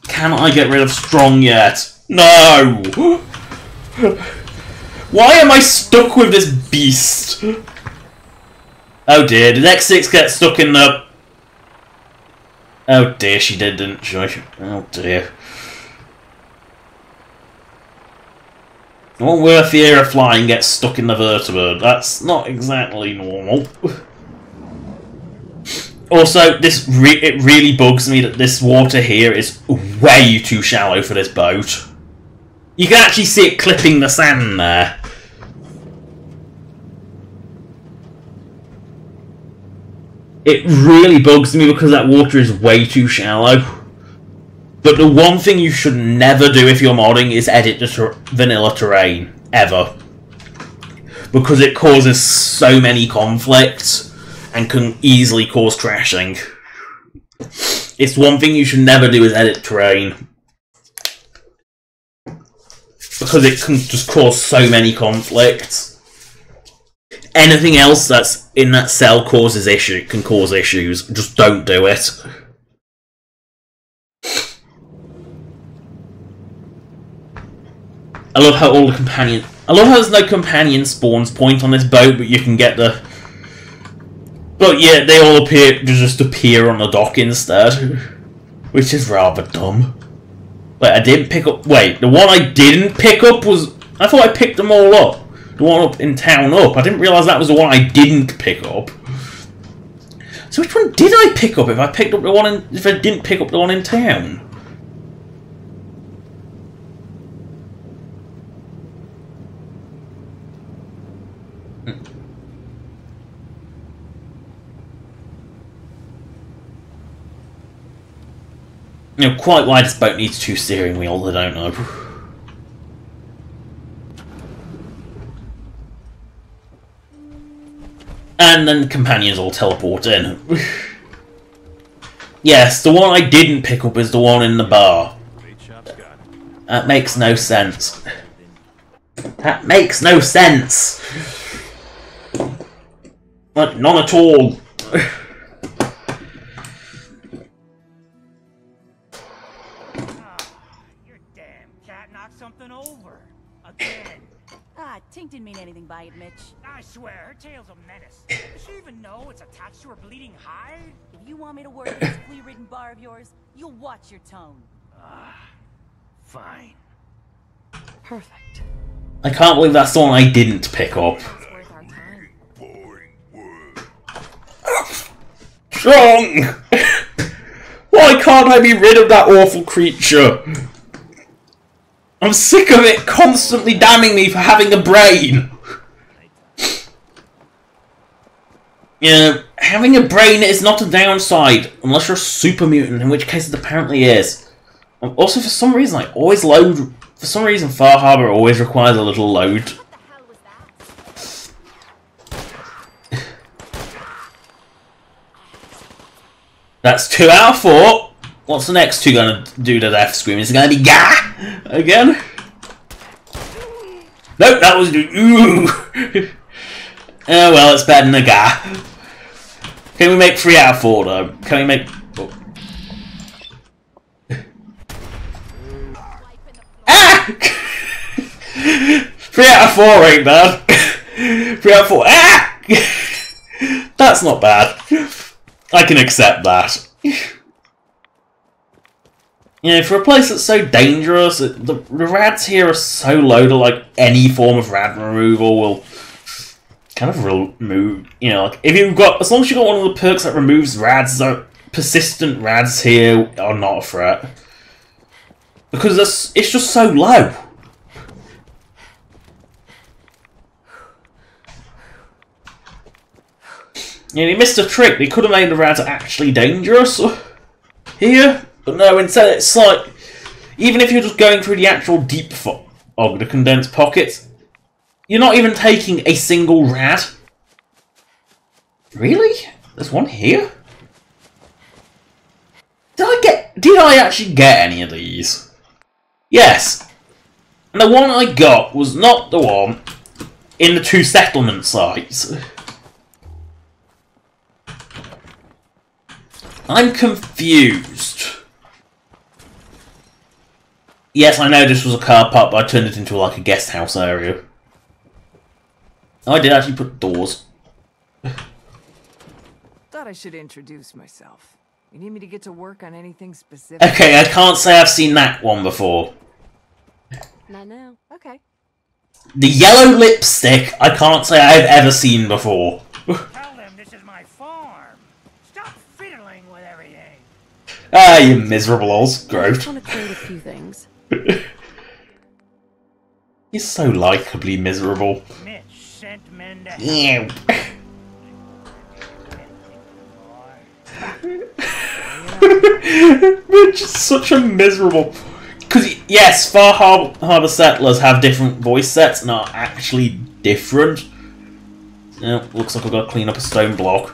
Can I get rid of strong yet? No! Why am I stuck with this beast? Oh dear, did X6 get stuck in the... Oh dear, she did, didn't she? Oh dear. What worth the air of flying gets stuck in the vertibird? That's not exactly normal. Also, it really bugs me that this water here is way too shallow for this boat. You can actually see it clipping the sand there. It really bugs me because that water is way too shallow. But the one thing you should never do if you're modding is edit the vanilla terrain. Ever. Because it causes so many conflicts and can easily cause crashing. It's one thing you should never do is edit terrain. Because it can just cause so many conflicts. Anything else that's in that cell can cause issues. Just don't do it. I love how I love how there's no companion spawns point on this boat, but you can get the... But yeah, they all just appear on the dock instead. Which is rather dumb. Wait, I didn't pick up... Wait, the one I didn't pick up was... I thought I picked them all up. The one up in town up. I didn't realise that was the one I didn't pick up. So which one did I pick up? If I picked up the one in, if I didn't pick up the one in town? You know, quite why this boat needs 2 steering wheels, I don't know. And then the companions all teleport in. Yes, the one I didn't pick up is the one in the bar. That makes no sense. That makes no sense! Like, none at all. Tink didn't mean anything by it, Mitch. I swear, her tail's a menace. Does she even know it's attached to her bleeding hide? If you want me to work this flea-ridden bar of yours, you'll watch your tone. Fine. Perfect. I can't believe that's the one I didn't pick up. Strong! Why can't I be rid of that awful creature? I'm sick of it constantly damning me for having a brain. You know, having a brain is not a downside, unless you're a super mutant, in which case it apparently is. Also, for some reason, I always load... For some reason, Far Harbor always requires a little load. That's 2 out of 4. What's the next 2 gonna do to death scream? Is it gonna be Gah again? Nope, that was ooh. Oh well, it's better than a Gah. Can we make 3 out of 4 though? Can we make? Oh. Ah! 3 out of 4 ain't bad. 3 out of 4. Ah! That's not bad. I can accept that. You know, for a place that's so dangerous, the rads here are so low to, like, any form of rad removal will kind of remove, you know, like, if you've got, as long as you've got one of the perks that removes rads, the persistent rads here are not a threat. Because it's just so low. You know, they missed a trick. They could have made the rads actually dangerous here. But no, instead it's like, even if you're just going through the actual deep fog of the condensed pockets, you're not even taking a single rad. Really? There's one here? Did I actually get any of these? Yes. And the one I got was not the one in the 2 settlement sites. I'm confused. Yes, I know this was a car park, but I turned it into like a guest house area. Oh, I did actually put doors. Thought I should introduce myself. You need me to get to work on anything specific? Okay, I can't say I've seen that one before. Not now. Okay. The yellow lipstick, I can't say I've ever seen before. Tell them this is my farm. Stop fiddling with everything. Ah, you miserable old scrote. I just want to create a few things. You're so likably miserable. Mitch sent men to Yeah. Mitch is such a miserable... Because, yes, Far Harbor settlers have different voice sets and are actually different. Yeah, looks like I've got to clean up a stone block.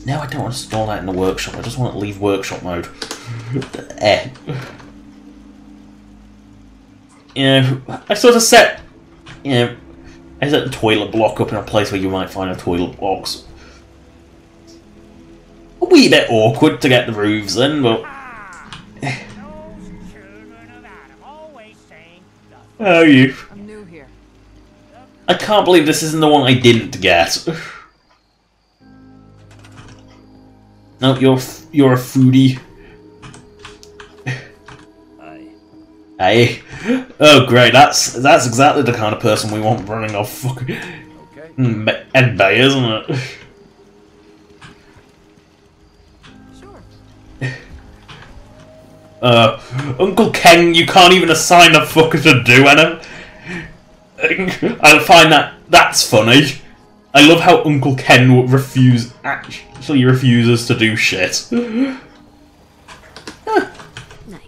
No, I don't want to store that in the workshop. I just want to leave workshop mode. You know, I sort of set... You know, I set the toilet block up in a place where you might find a toilet box. A wee bit awkward to get the roofs in, but... How are you? I'm new here. I can't believe this isn't the one I didn't get. No, you're a foodie. Hey. Oh great, that's exactly the kind of person we want running off fucking Ed Bay, isn't it? Uncle Ken, you can't even assign a fucker to do anything. I find that's funny. I love how Uncle Ken actually refuses to do shit.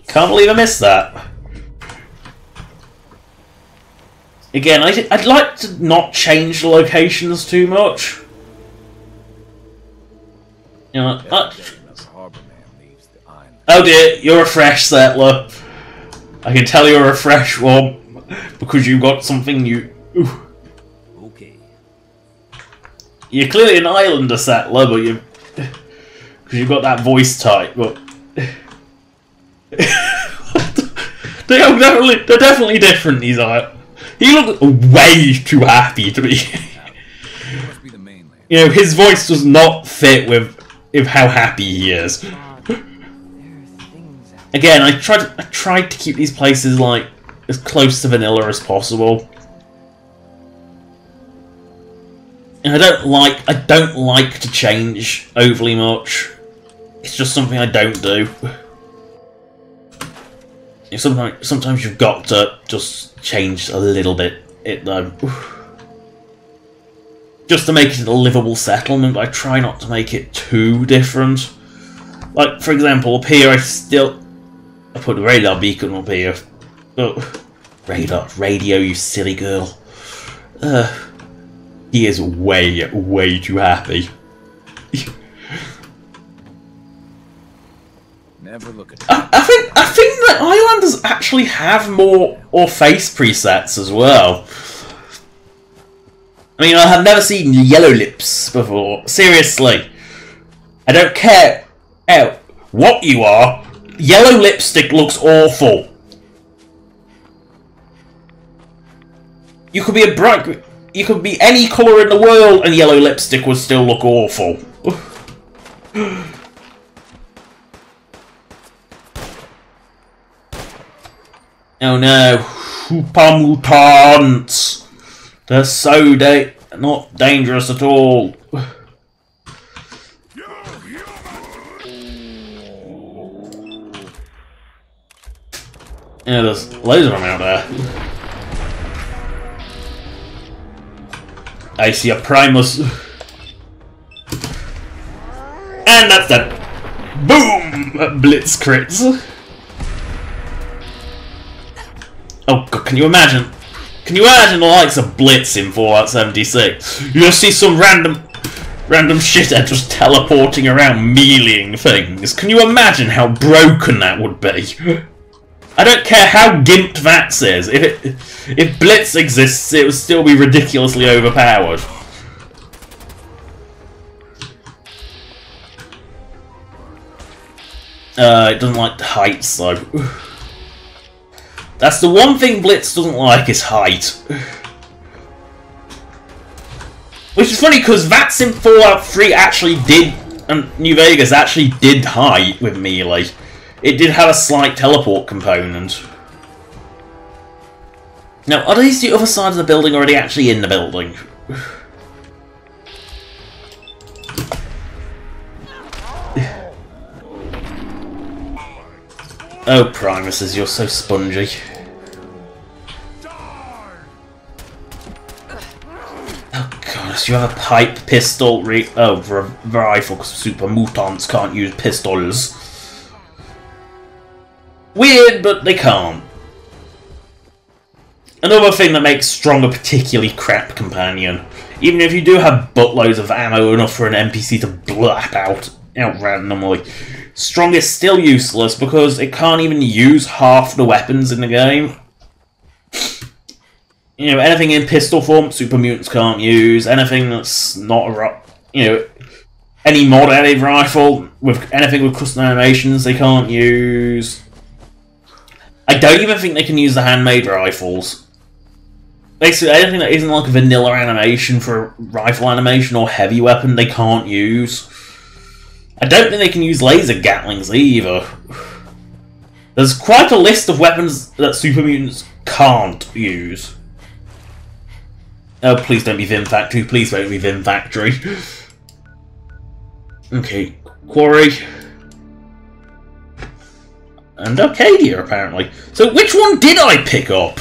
Can't believe I missed that. Again, I'd like to not change the locations too much. You know, oh dear, you're a fresh settler. I can tell you're a fresh one because you got something new. Okay. You're clearly an Islander settler, but because you've got that voice type. But they're definitely different. These are. He looks way too happy to be. You know, his voice does not fit with how happy he is. Again, I tried to keep these places like as close to vanilla as possible. And I don't like to change overly much. It's just something I don't do. Sometimes you've got to just change a little bit, just to make it a livable settlement. I try not to make it too different. Like, for example, up here I put a radar beacon up here. Oh, radio, you silly girl. He is way too happy. Never look at I think that Islanders actually have more face presets as well. I mean, I have never seen yellow lips before. Seriously, I don't care what you are. Yellow lipstick looks awful. You could be you could be any colour in the world, and yellow lipstick would still look awful. Oh no, super mutants! They're so not dangerous at all. Yeah, there's loads of them out there. I see a Primus. And that's that. Boom! Blitz crits. Oh god, can you imagine? Can you imagine the likes of Blitz in Fallout 76? You just see some random shithead just teleporting around meleeing things. Can you imagine how broken that would be? I don't care how gimped Vats is. If Blitz exists, it would still be ridiculously overpowered. It doesn't like the heights though. That's the one thing Blitz doesn't like, is height. Which is funny because Vats in Fallout 3 actually did, and New Vegas actually did height with melee. It did have a slight teleport component. Now, are these the other side of the building, or are they actually in the building? Oh, Primuses, you're so spongy. Oh gosh, you have a pipe, pistol, rifle, because super mutants can't use pistols. Weird, but they can't. Another thing that makes Strong a particularly crap companion. Even if you do have buttloads of ammo enough for an NPC to blap out randomly, Strong is still useless because it can't even use half the weapons in the game. You know, anything in pistol form, super mutants can't use. Anything that's not a, any mod-added rifle with anything with custom animations, they can't use. I don't even think they can use the handmade rifles. Basically, anything that isn't like a vanilla animation for a rifle animation or heavy weapon, they can't use. I don't think they can use laser gatlings either. There's quite a list of weapons that super mutants can't use. Oh, please don't be Vim Factory. Please don't be Vim Factory. Okay, Quarry. and Arcadia, apparently. So which one did I pick up?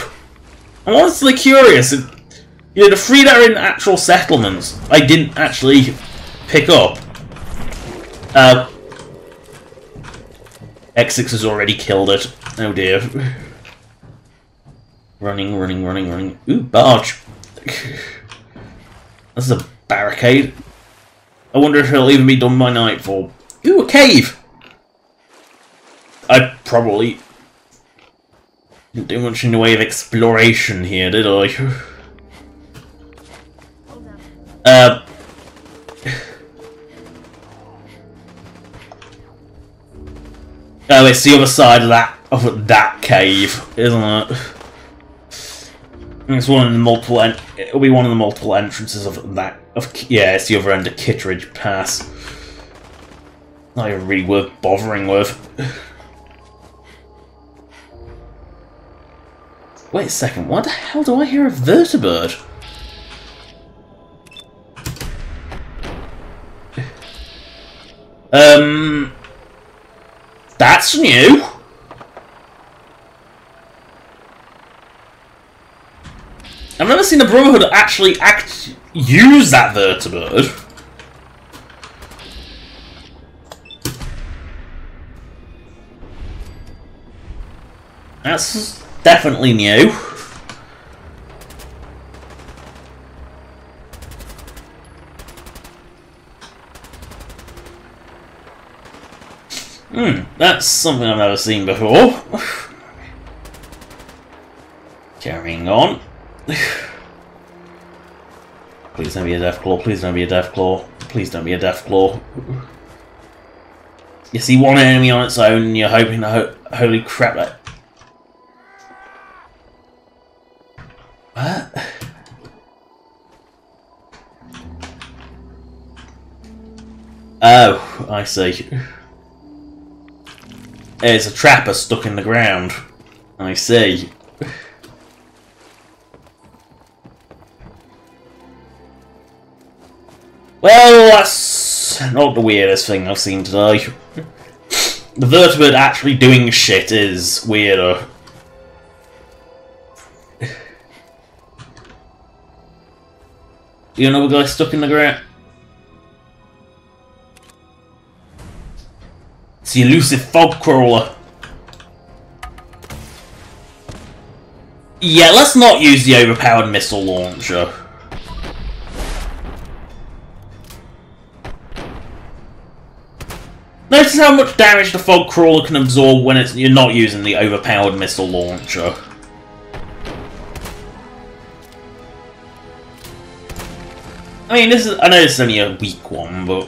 I'm honestly curious. You know, the 3 that are in actual settlements, I didn't actually pick up. X6 has already killed it. Oh dear. Running, running, running, running. Ooh, barge. This is a barricade. I wonder if it'll even be done by nightfall. Ooh, a cave! I probably didn't do much in the way of exploration here, did I? Oh, it's the other side of that cave, isn't it? It's one of the multiple. It'll be one of the multiple entrances of that. Yeah, it's the other end of Kittredge Pass. Not even really worth bothering with. Wait a second. Why the hell do I hear a vertibird? That's new. I've never seen the Brotherhood actually use that vertibird. That's definitely new. That's something I've never seen before. Carrying on. Please don't be a Deathclaw, please don't be a Deathclaw, please don't be a Deathclaw. You see one enemy on its own and you're hoping to holy crap that... What? Oh, I see. There's a trapper stuck in the ground. I see. Well, that's not the weirdest thing I've seen today. The vertibird actually doing shit is weirder. You know another guy stuck in the ground? It's the elusive fog crawler. Yeah, let's not use the overpowered missile launcher. Notice how much damage the fog crawler can absorb when you're not using the overpowered missile launcher. I mean, I know this is only a weak one, but...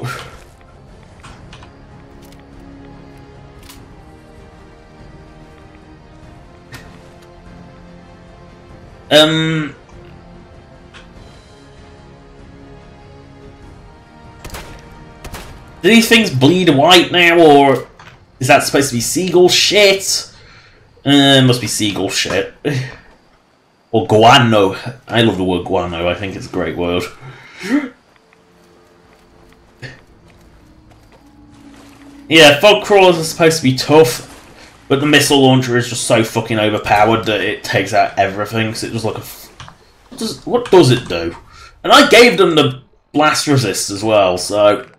Do these things bleed white now, or is that supposed to be seagull shit? Must be seagull shit. Or guano. I love the word guano, I think it's a great word. Yeah, fog crawlers are supposed to be tough, but the missile launcher is just so fucking overpowered that it takes out everything, so it just like a... What does it do? And I gave them the blast resist as well, so...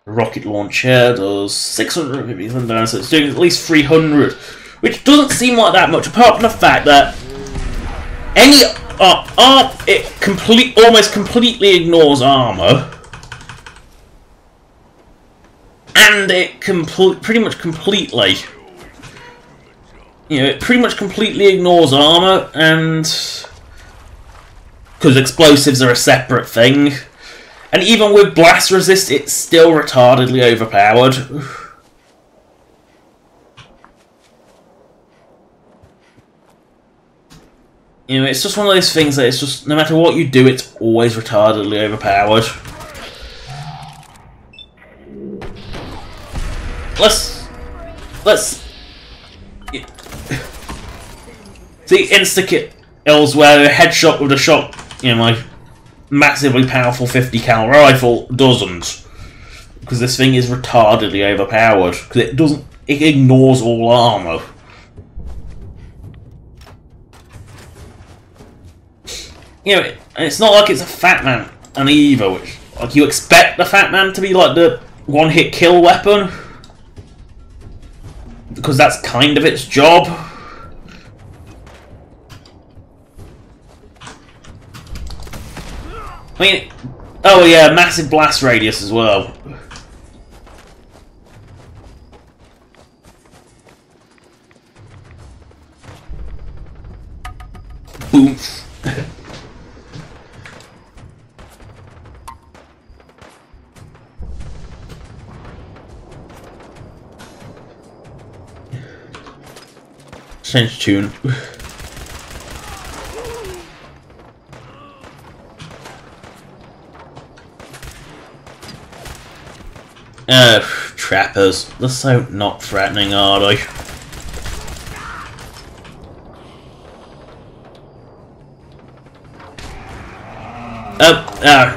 Rocket launcher does 650 damage, so it's doing at least 300, which doesn't seem like that much, apart from the fact that it almost completely ignores armor, and it pretty much completely ignores armor, and because explosives are a separate thing. And even with blast resist, it's still retardedly overpowered. You know, it's just one of those things that it's just, no matter what you do, it's always retardedly overpowered. Let's... See, insta-kills where a headshot with a shot, you know, my massively powerful 50 cal rifle doesn't, because this thing is retardedly overpowered, because it doesn't it ignores all armor. You know, it's not like it's a Fat Man and either. Which, like, you expect the Fat Man to be like the one-hit kill weapon, because that's kind of its job. I mean, oh yeah, massive blast radius as well. Boom. Change tune. Trappers. They're so not threatening, are they?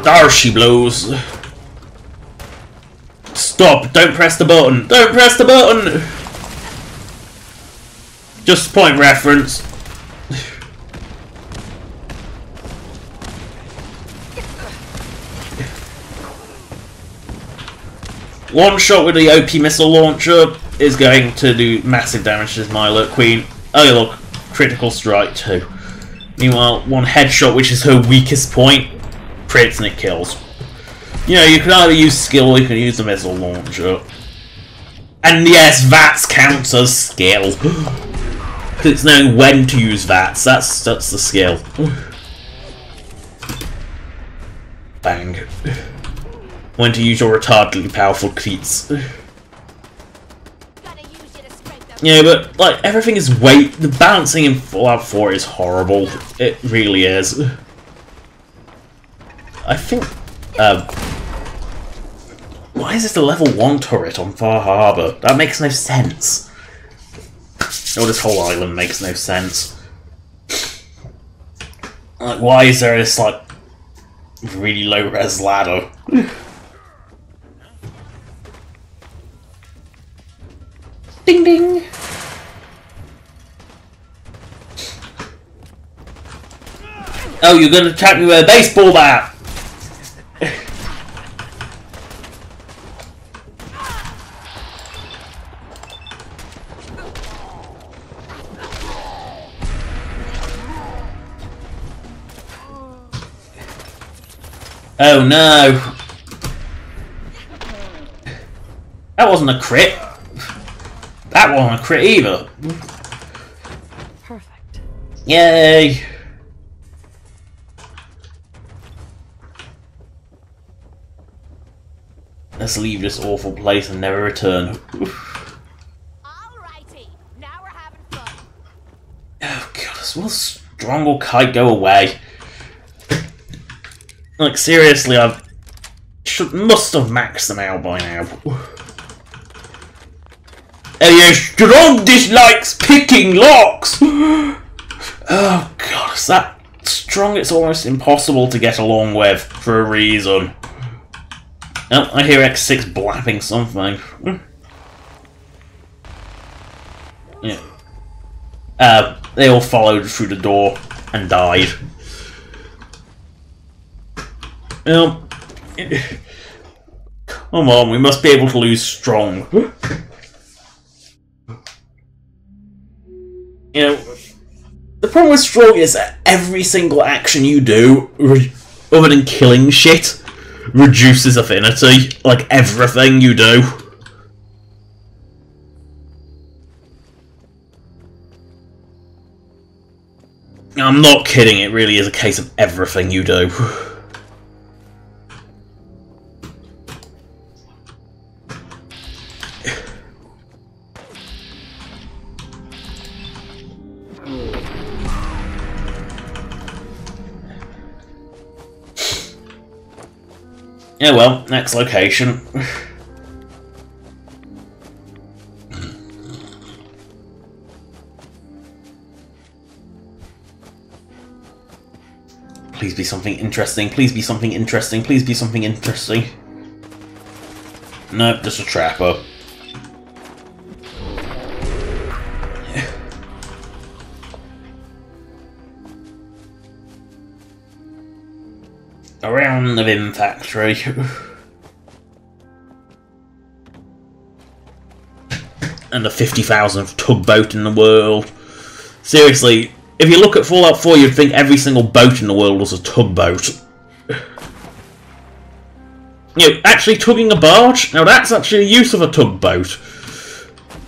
There she blows. Stop! Don't press the button! Don't press the button! Just point reference. One shot with the OP missile launcher is going to do massive damage to Milo Queen. Oh look, critical strike too. Meanwhile, one headshot, which is her weakest point, crits and it kills. You know, you can either use skill or you can use the missile launcher. And yes, VATS counts as skill. It's knowing when to use VATS, that's the skill. Bang. When to use your retardedly powerful feats. Yeah, but like everything is weight. The balancing in Fallout 4 is horrible. It really is. I think. Why is this a level 1 turret on Far Harbor? That makes no sense. Oh, this whole island makes no sense. Like, why is there this like really low res ladder? Ding ding! Oh, you're gonna attack me with a baseball bat! Oh no! That wasn't a crit! That wasn't a crit either! Perfect. Yay! Let's leave this awful place and never return. Alrighty, now we're having fun. Oh god, will Strangle Kite go away? Like seriously, must have maxed them out by now. Oh yeah, Strong dislikes picking locks! Oh god, is that strong? It's almost impossible to get along with, for a reason. Oh, I hear X6 blapping something. Yeah. They all followed through the door and died. Come on, we must be able to lose Strong. You know, the problem with Strong is that every single action you do, other than killing shit, reduces affinity. Like everything you do. I'm not kidding, it really is a case of everything you do. Yeah, well, next location. Please be something interesting, please be something interesting, please be something interesting. Nope, just a trapper. Around the Vim factory. And the 50,000th tugboat in the world. Seriously, if you look at Fallout 4, you'd think every single boat in the world was a tugboat. You know, actually tugging a barge? Now that's actually a use of a tugboat.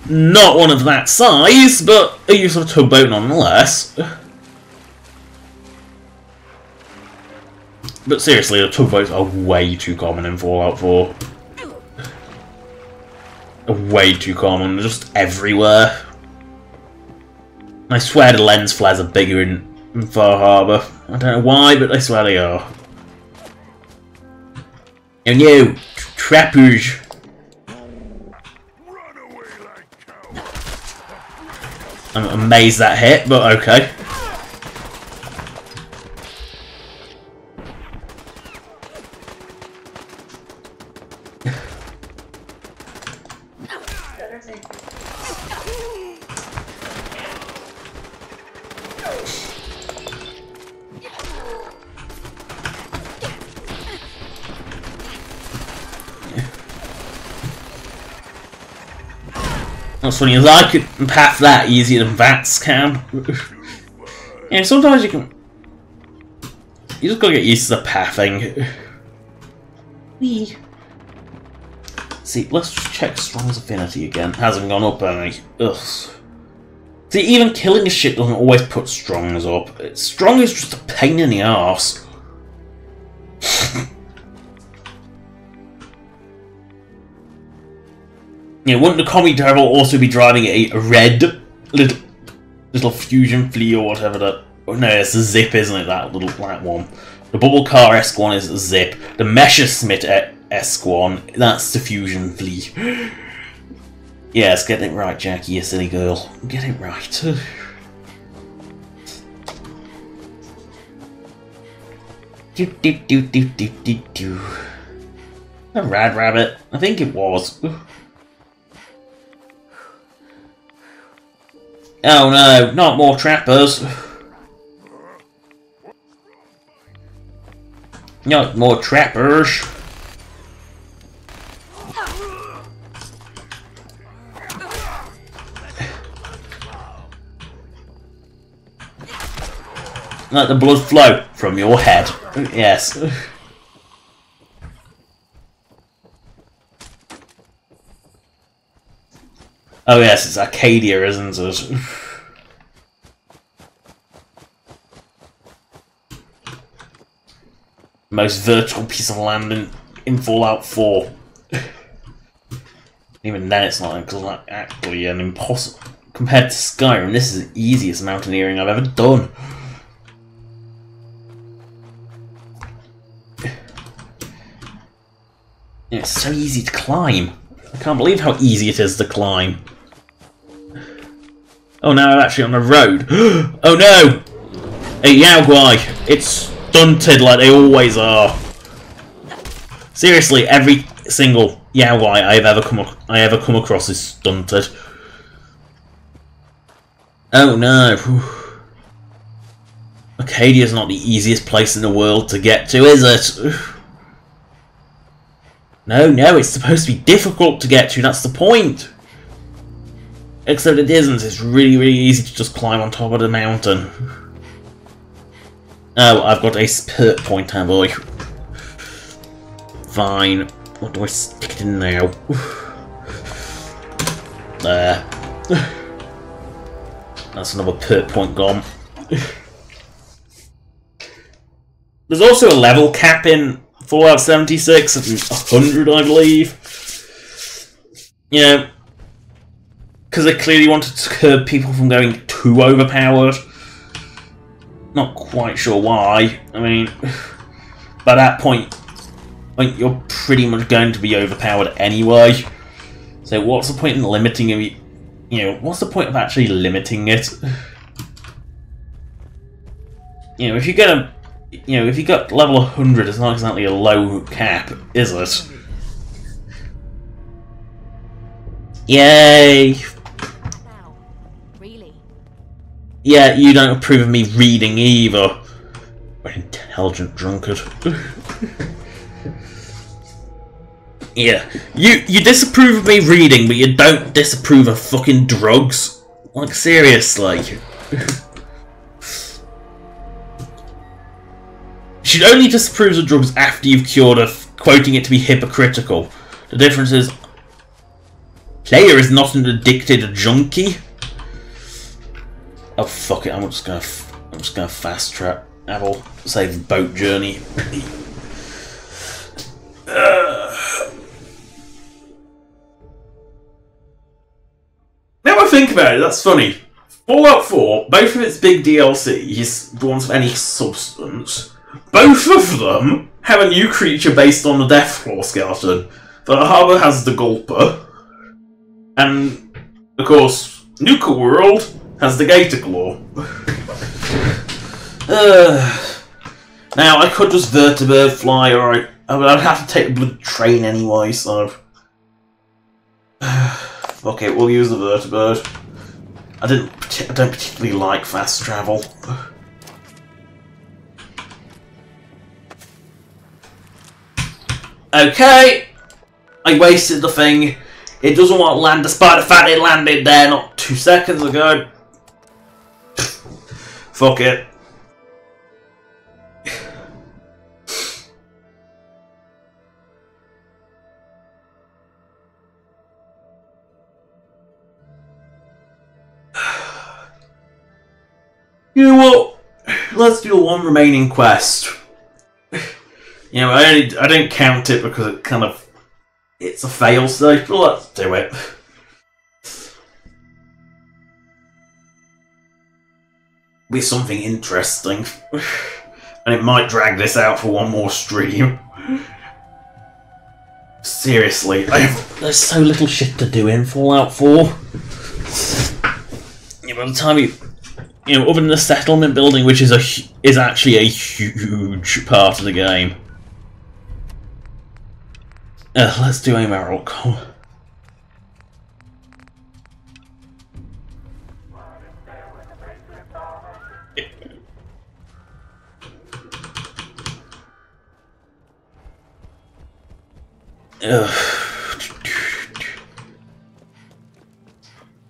Not one of that size, but a use of a tugboat nonetheless. But seriously, the tugboats are way too common in Fallout 4. Way too common, they're just everywhere. I swear the lens flares are bigger in Far Harbor. I don't know why, but I swear they are. Oh no, trappers! I'm amazed that hit, but okay. What's funny is I could path that easier than Vats can. Yeah, sometimes you can. You just gotta get used to the pathing. Whee. See, let's check Strong's affinity again. Hasn't gone up any. Ugh. See, even killing a shit doesn't always put Strong's up. Strong is just a pain in the arse. You know, wouldn't the commie devil also be driving a red little fusion flea or whatever that? Oh no, it's a Zip, isn't it? That little black one. The Bubble Car-esque one is a Zip. The Messerschmitt-esque one, that's the fusion flea. Yes, get it right, Jackie, you silly girl. Get it right. Do. A rad rabbit. I think it was. Oh no, not more trappers. Not more trappers. Let the blood flow from your head. Yes. Oh yes, it's Arcadia, isn't it? Most vertical piece of land in Fallout 4. Even then it's not actually an impossible. Compared to Skyrim, this is the easiest mountaineering I've ever done. It's so easy to climb. I can't believe how easy it is to climb. Oh no, I'm actually on the road. Oh no! A Yaogwai! It's stunted like they always are. Seriously, every single Yaogwai I ever come across is stunted. Oh no. Arcadia's not the easiest place in the world to get to, is it? No, it's supposed to be difficult to get to, that's the point. Except it isn't, it's really, really easy to just climb on top of the mountain. Oh, I've got a spurt point, have I? Fine. What do I stick it in now? There. That's another pert point gone. There's also a level cap in Fallout 76 of 100, I believe. You know, because they clearly wanted to curb people from going too overpowered. Not quite sure why. I mean, by that point, you're pretty much going to be overpowered anyway. So what's the point in limiting it? You know, what's the point of actually limiting it? You know, if you get a, if you got level 100, it's not exactly a low cap, is it? Yay! Really? Yeah, you don't approve of me reading either. An intelligent drunkard. Yeah, you disapprove of me reading, but you don't disapprove of fucking drugs. Like, seriously. She only disapproves of drugs after you've cured her, quoting it to be hypocritical. The difference is, player is not an addicted junkie. Oh fuck it! I'm just gonna fast track. I'll save the boat journey. Now I think about it, that's funny. Fallout 4, both of its big DLCs, the ones of any substance, both of them have a new creature based on the Deathclaw skeleton. The Harbour has the Gulper, and of course, Nuka World has the Gator Claw. Now I could just vertibird fly, or I'd have to take the blood train anyway, so okay, we'll use the vertibird. I don't particularly like fast travel. Okay, I wasted the thing. It doesn't want to land despite the fact it landed there not 2 seconds ago. Fuck it. You know what? Let's do one remaining quest. You know, I don't count it because it kind of it's a fail stage, but let's do it. Be something interesting, and it might drag this out for one more stream. Seriously, there's so little shit to do in Fallout 4. Yeah, by the time you know, other than the settlement building, which is actually a huge part of the game. Let's do a miracle.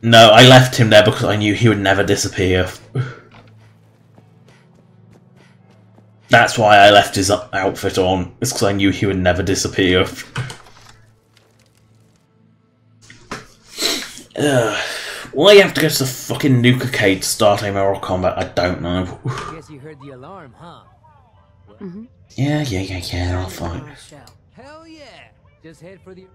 No, I left him there because I knew he would never disappear. That's why I left his outfit on. It's because I knew he would never disappear. Why you have to go to the fucking Nuka-cade to start a Mortal Kombat? I don't know. Guess you heard the alarm, huh? Mm-hmm. Yeah, I'll find. Hell yeah! Just head for the...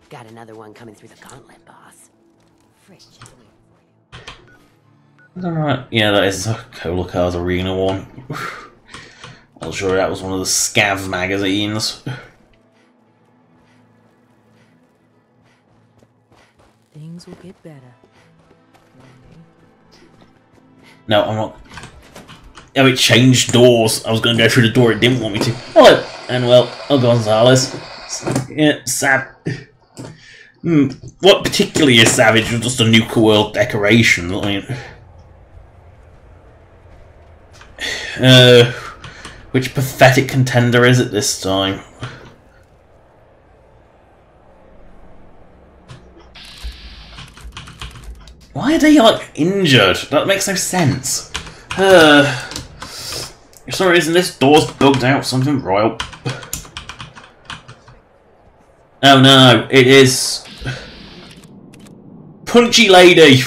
Got another one coming through the gauntlet, boss. Fridge. Alright, yeah, that is a Cola Cars Arena one. I'm sure that was one of the Scav magazines. Things will get better. No, I'm not. Oh, it changed doors. I was going to go through the door it didn't want me to. Hello, and well, Gonzalez. Yeah, what particularly is savage was just a Nuka World decoration. I mean, which pathetic contender is it this time? Why are they, like, injured? That makes no sense. For some reason this door's bugged out something royal. Oh no, it is... Punchy Lady!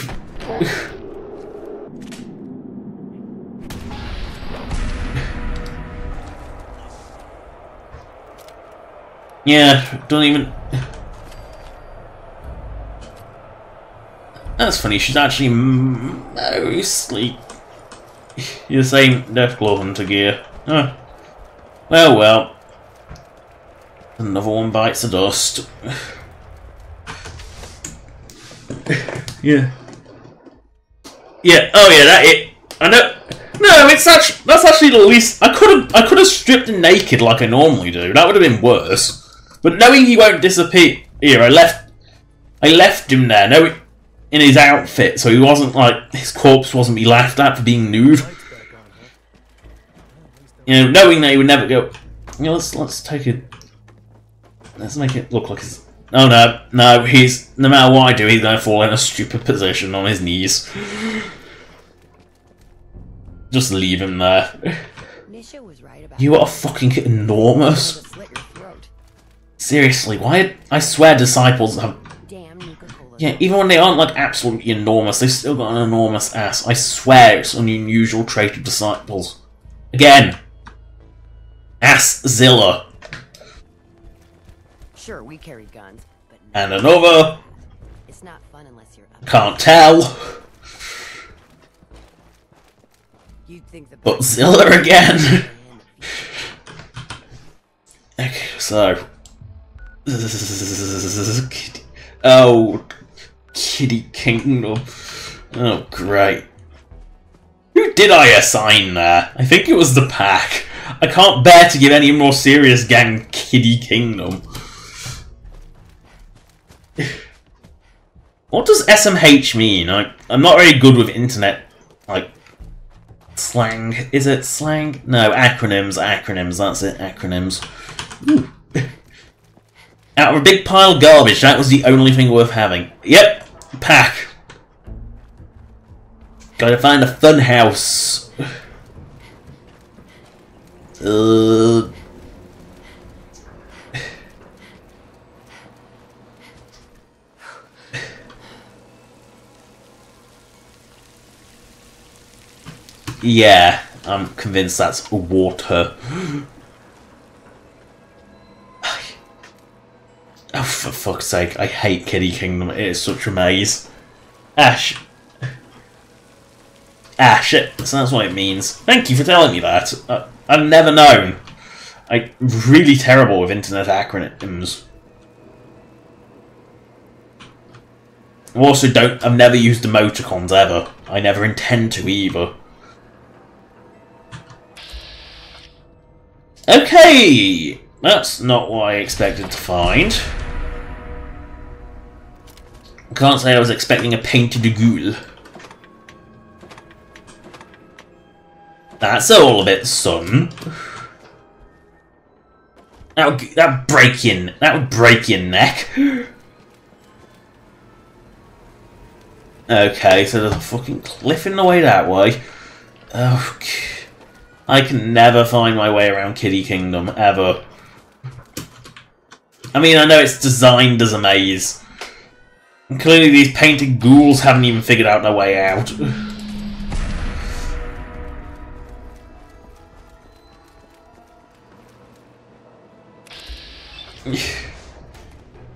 Yeah, don't even... That's funny, she's actually mostly the same Deathclaw Hunter gear. Oh. Well. Another one bites the dust. Yeah. Yeah, oh yeah, that it. I know. No, that's actually the least. I could have stripped him naked like I normally do. That would have been worse. But knowing he won't disappear, I left him there, in his outfit, so he wasn't like his corpse wasn't be laughed at for being nude. Knowing that he would never go. Let's take it. Let's make it look like his. Oh no, he's no matter what I do, he's gonna fall in a stupid position on his knees. Just leave him there. Nisha was right about You are fucking enormous. Seriously, why? I swear disciples have... Yeah, even when they aren't like absolutely enormous, they've still got an enormous ass. I swear it's an unusual trait of disciples. Again. Asszilla. Sure, we carry guns, but And another. It's not fun unless you're up. Can't tell. You'd think the But Zilla again. Okay, so. Oh, Kitty Kingdom. Oh, great. Who did I assign there? I think it was the pack. I can't bear to give any more serious gang Kitty Kingdom. What does SMH mean? I'm not very good with internet, like, slang. Is it slang? No, acronyms, that's it, acronyms. Ooh. Out of a big pile of garbage, that was the only thing worth having. Yep, pack. Gotta find a fun house. Yeah, I'm convinced that's water. Oh, for fuck's sake, I hate Kitty Kingdom, it is such a maze. Ash. Ah, shit, so that's what it means. Thank you for telling me that. I've never known. I'm really terrible with internet acronyms. I've never used emoticons ever. I never intend to either. Okay! That's not what I expected to find. I can't say I was expecting a painted ghoul. That's all a bit, son. That would break your neck. Okay, so there's a fucking cliff in the way that way. Okay. I can never find my way around Kitty Kingdom, ever. I mean, I know it's designed as a maze. And clearly these painted ghouls haven't even figured out their way out.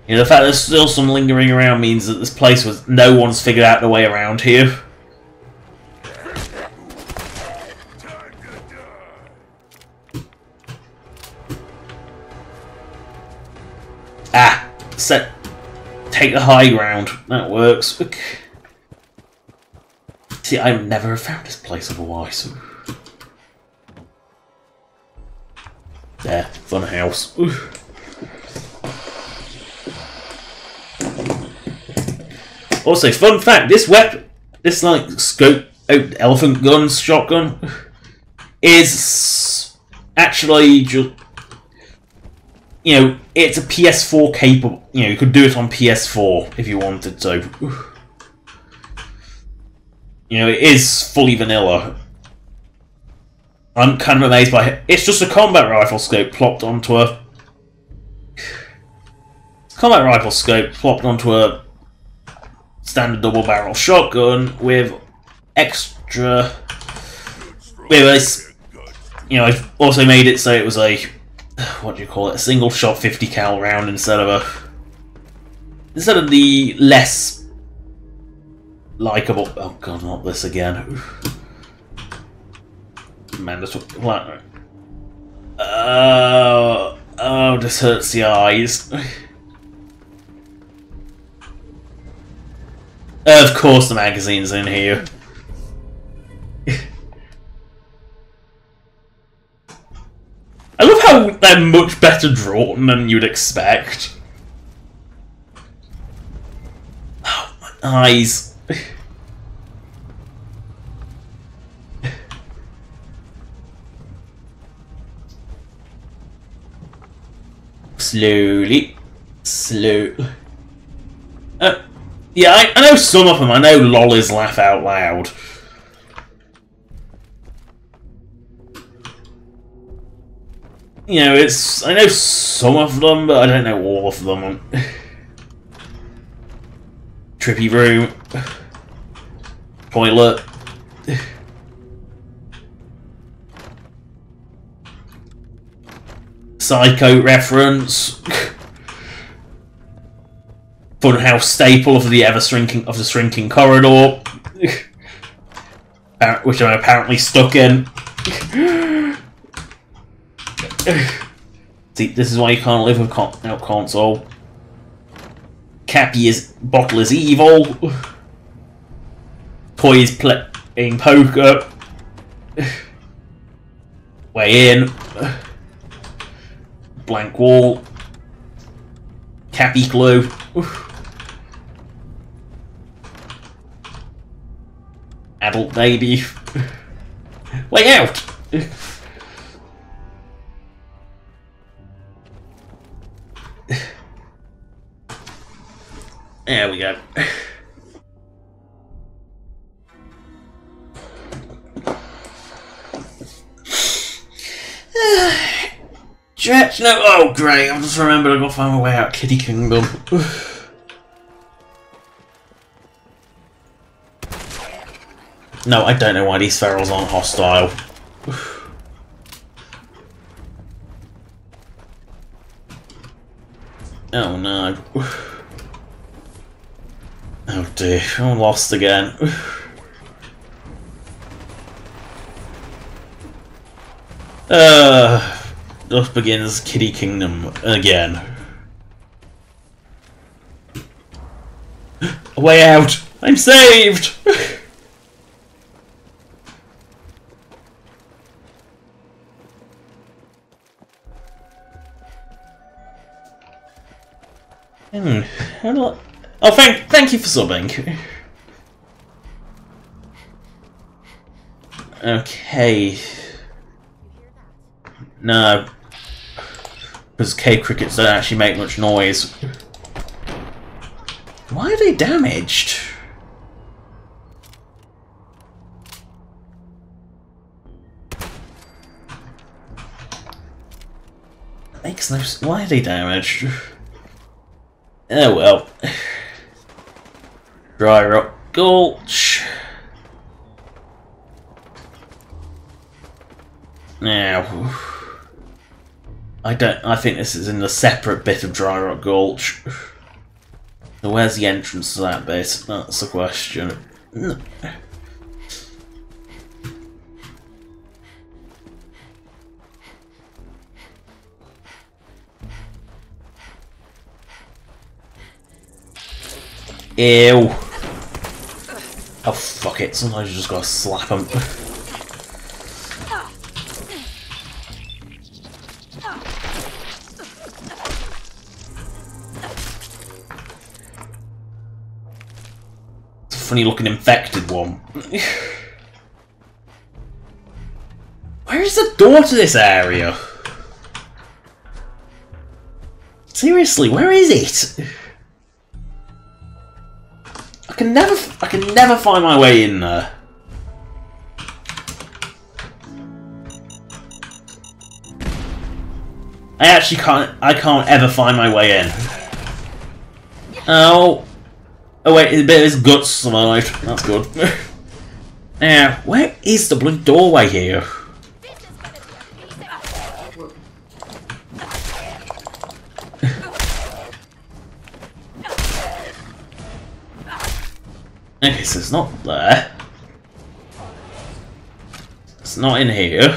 The fact there's still some lingering around means that this place was no one's figured out the way around here. Ah, take the high ground. That works. Okay. See, I never have found this place otherwise. There, fun house. Also, fun fact: this weapon, this like scope, elephant gun, shotgun, is actually just. It's a PS4 capable. You could do it on PS4 if you wanted to. It is fully vanilla. I'm kind of amazed by it. It's just a combat rifle scope plopped onto a... Combat rifle scope plopped onto a standard double barrel shotgun with extra... I've also made it so it was a... What do you call it? A single shot 50 cal round instead of the less likable. Oh god, not this again. Mandatory. Oh, this hurts the eyes. Of course, the magazine's in here. they're much better drawn than you'd expect. Oh, my eyes. Slowly. Yeah, I know some of them. I know lollies laugh out loud. You know, I know some of them, but I don't know all of them. Trippy room. Toilet. Psycho reference. Funhouse staple of the shrinking corridor, which I'm apparently stuck in. See, this is why you can't live without console. Bottle is evil. Toys playing poker. Way in. Blank wall. Cappy clue. Adult baby. Way out! There we go. Stretch, no, oh great, I've just remembered I got to find my way out of Kitty Kingdom. No, I don't know why these ferals aren't hostile. Oh no. Oh dear, I'm lost again. Thus begins Kitty Kingdom again. A way out! I'm saved! Oh, thank you for subbing. Okay. No. Because cave crickets don't actually make much noise. Why are they damaged? Makes no sense. Why are they damaged? Oh well. Dry Rock Gulch. Now, I think this is in a separate bit of Dry Rock Gulch. So where's the entrance to that bit? That's the question. Ew. Oh fuck it, sometimes you just gotta slap them. It's a funny looking infected one. Where is the door to this area? Seriously, where is it? I can never find my way in there. I can't ever find my way in. Oh. Oh wait, a bit of his guts survived. That's good. Now, where is the blue doorway here? Okay, so it's not there. It's not in here.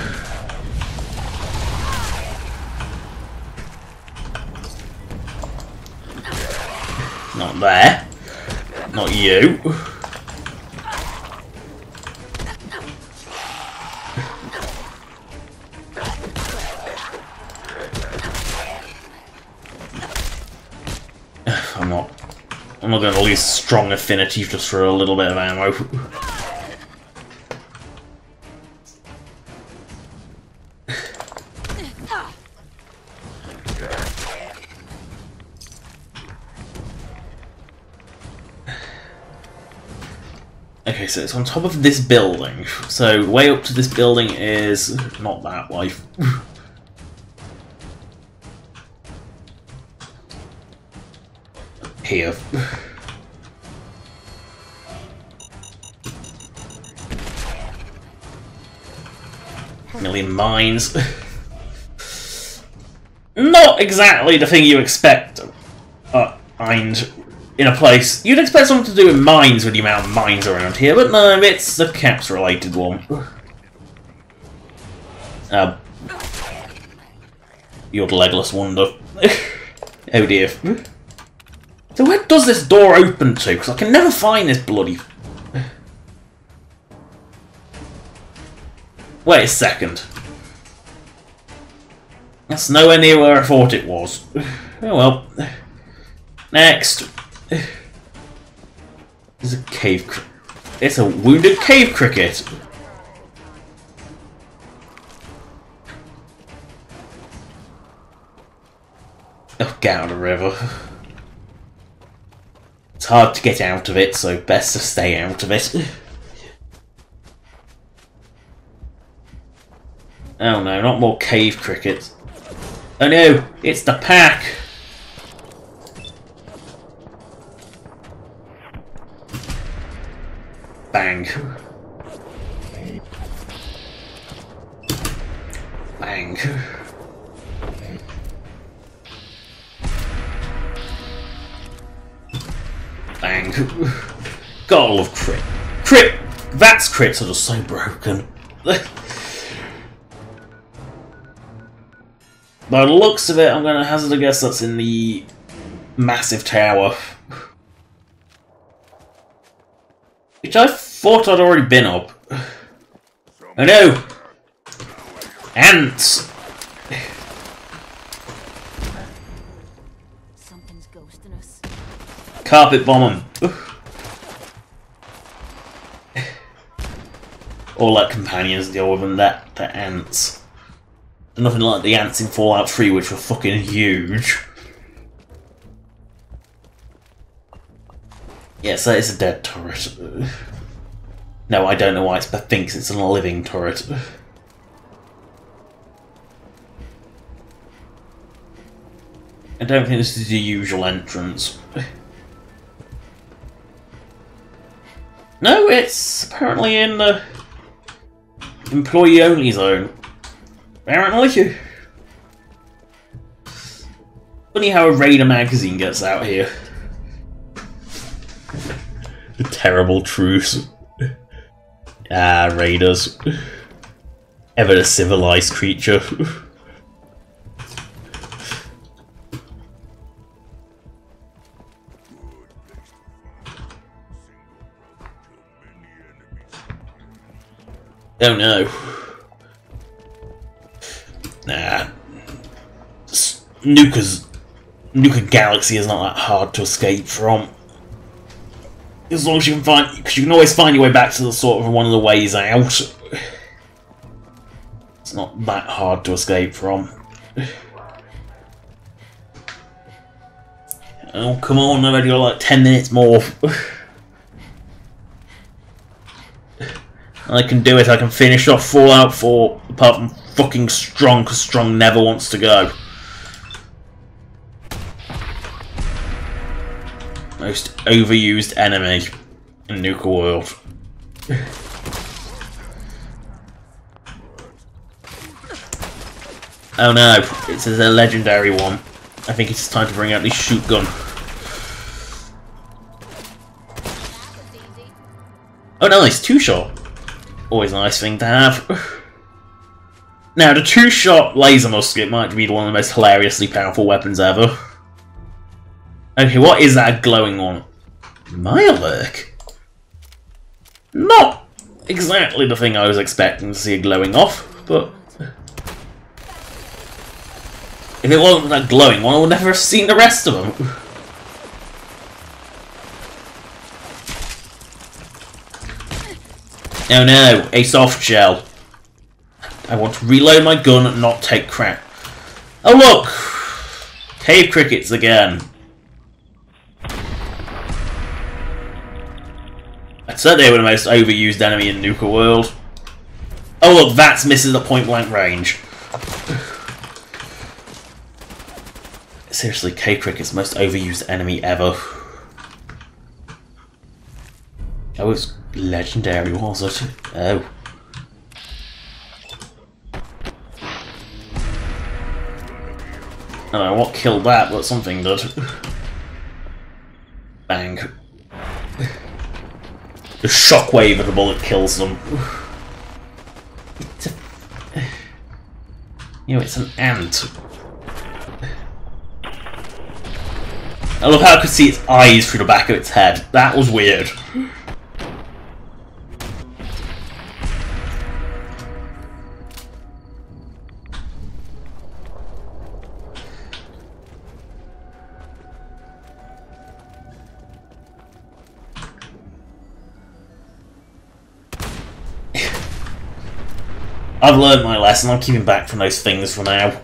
Not there. Not you. I'm not going to lose strong affinity just for a little bit of ammo. Okay, so it's on top of this building. So way up to this building is not that way. Here. Million mines. Not exactly the thing you expect. Mines in a place. You'd expect something to do with mines with the amount of mines around here, but no, it's the caps related one. You're the legless wonder. Oh dear. So where does this door open to? Because I can never find this bloody... Wait a second. That's nowhere near where I thought it was. Oh well. Next. There's a cave... It's a wounded cave cricket. Oh, get out of the river. It's hard to get out of it, so best to stay out of it. Oh no, not more cave crickets. Oh no, it's the pack! Bang. Bang. Bang. Gotta love crit. Crit! That's crits are just so broken. By the looks of it, I'm gonna hazard a guess that's in the massive tower. Which I thought I'd already been up. Oh no! Ants! Something's ghosting us. Carpet bomb them. Or let companions deal with them, the ants. Nothing like the ants in Fallout 3, which were fucking huge. Yes, that is a dead turret. No, I don't know why it thinks it's a living turret. I don't think this is the usual entrance. No, it's apparently in the employee-only zone. Apparently. Funny how a Raider magazine gets out here. The terrible truce. Ah, Raiders. Ever a civilized creature. Oh no. Nah. Nuka Galaxy is not that hard to escape from. As long as you can find, because you can always find your way back to the sort of one of the ways out. It's not that hard to escape from. Oh come on! I've only got like 10 minutes more. I can do it. I can finish off Fallout 4. Apart from fucking Strong, because Strong never wants to go. Most overused enemy in Nuka World. Oh no, it's a legendary one. I think it's time to bring out the shoot gun. Oh nice, two-shot. Always a nice thing to have. Now, the two-shot laser musket might be one of the most hilariously powerful weapons ever. Okay, what is that glowing one? Mirelurk? Not exactly the thing I was expecting to see glowing off, but... if it wasn't that glowing one, I would never have seen the rest of them. Oh no, a soft shell. I want to reload my gun and not take crap. Oh look! Cave crickets again. I'd say they were the most overused enemy in Nuka World. Oh look, Vats misses at point blank range. Seriously, cave cricket's the most overused enemy ever. That was legendary, was it? Oh. I don't know what killed that, but something did. Bang. The shockwave of the bullet kills them. You know, it's an ant. I love how I could see its eyes through the back of its head. That was weird. I've learned my lesson. I'm keeping back from those things for now.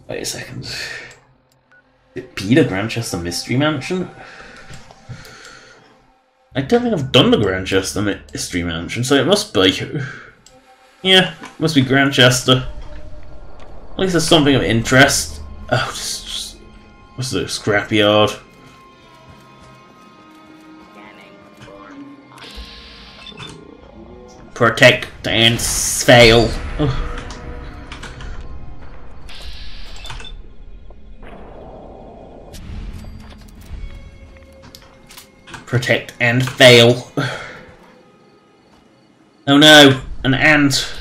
Wait a second. Is it Peter Grantchester Mystery Mansion? I don't think I've done the Grantchester Mystery Mansion, so it must be. Yeah, it must be Grantchester. At least there's something of interest. Oh, just what's the scrapyard? Protect and fail. Oh. Protect and fail. Oh no, an ant.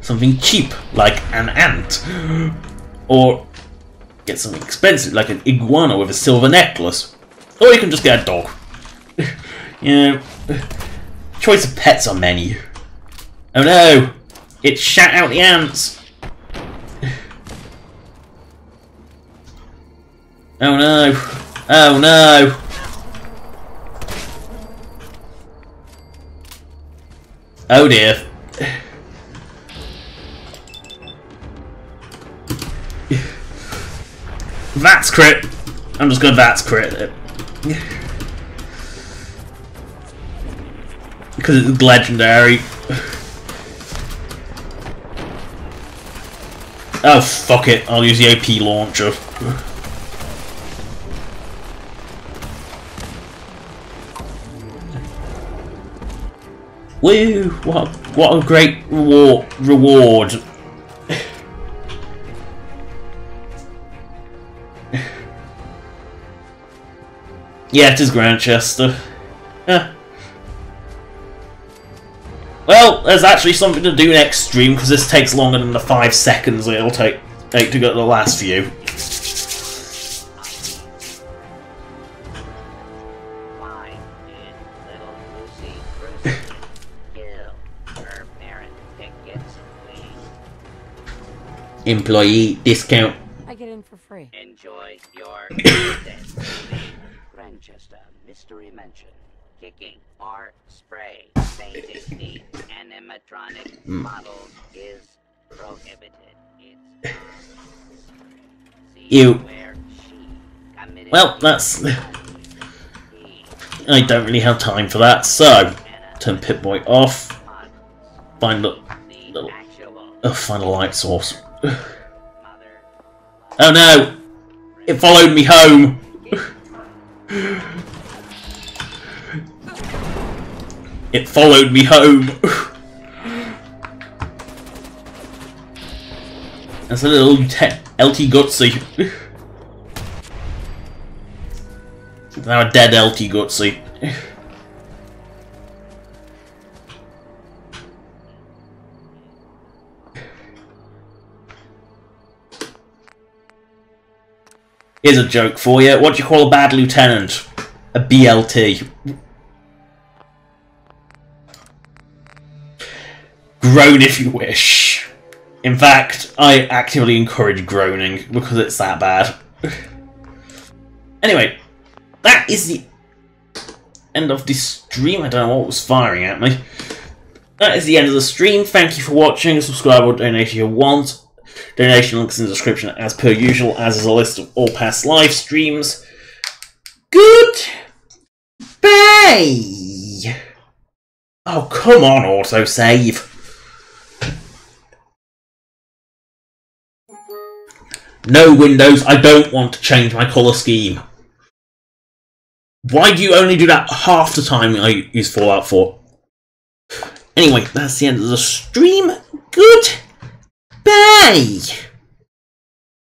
Something cheap, like an ant. Or get something expensive, like an iguana with a silver necklace. Or you can just get a dog. You know, choice of pets are many. Oh no, it shat out the ants. Oh no, oh no. Oh dear. That's crit. I'm just gonna That's crit it. Because it's legendary. Oh fuck it, I'll use the AP launcher. Woo! What a great reward. Yeah, it is Grantchester. Yeah. Well, there's actually something to do next stream because this takes longer than the 5 seconds it'll take to get to the last few. Employee discount. I get in for free. Enjoy your Grantchester Mystery Mansion. Kicking art, spray, painting the animatronic models is prohibited. Ew. Well, that's... I don't really have time for that, so... Turn Pip-Boy off. Find the little... Oh, find a light source. Oh no! It followed me home! It followed me home! That's a little LT Gutsy. Now a dead LT Gutsy. Here's a joke for you. What do you call a bad lieutenant? A BLT. Groan if you wish. In fact, I actively encourage groaning because it's that bad. Anyway, that is the end of this stream. I don't know what was firing at me. That is the end of the stream. Thank you for watching. Subscribe or donate if you want. Donation links in the description as per usual, as is a list of all past live streams. Good. Bye. Oh, come on, autosave. No, Windows, I don't want to change my colour scheme. Why do you only do that half the time I use Fallout 4? Anyway, that's the end of the stream. Good. Bye.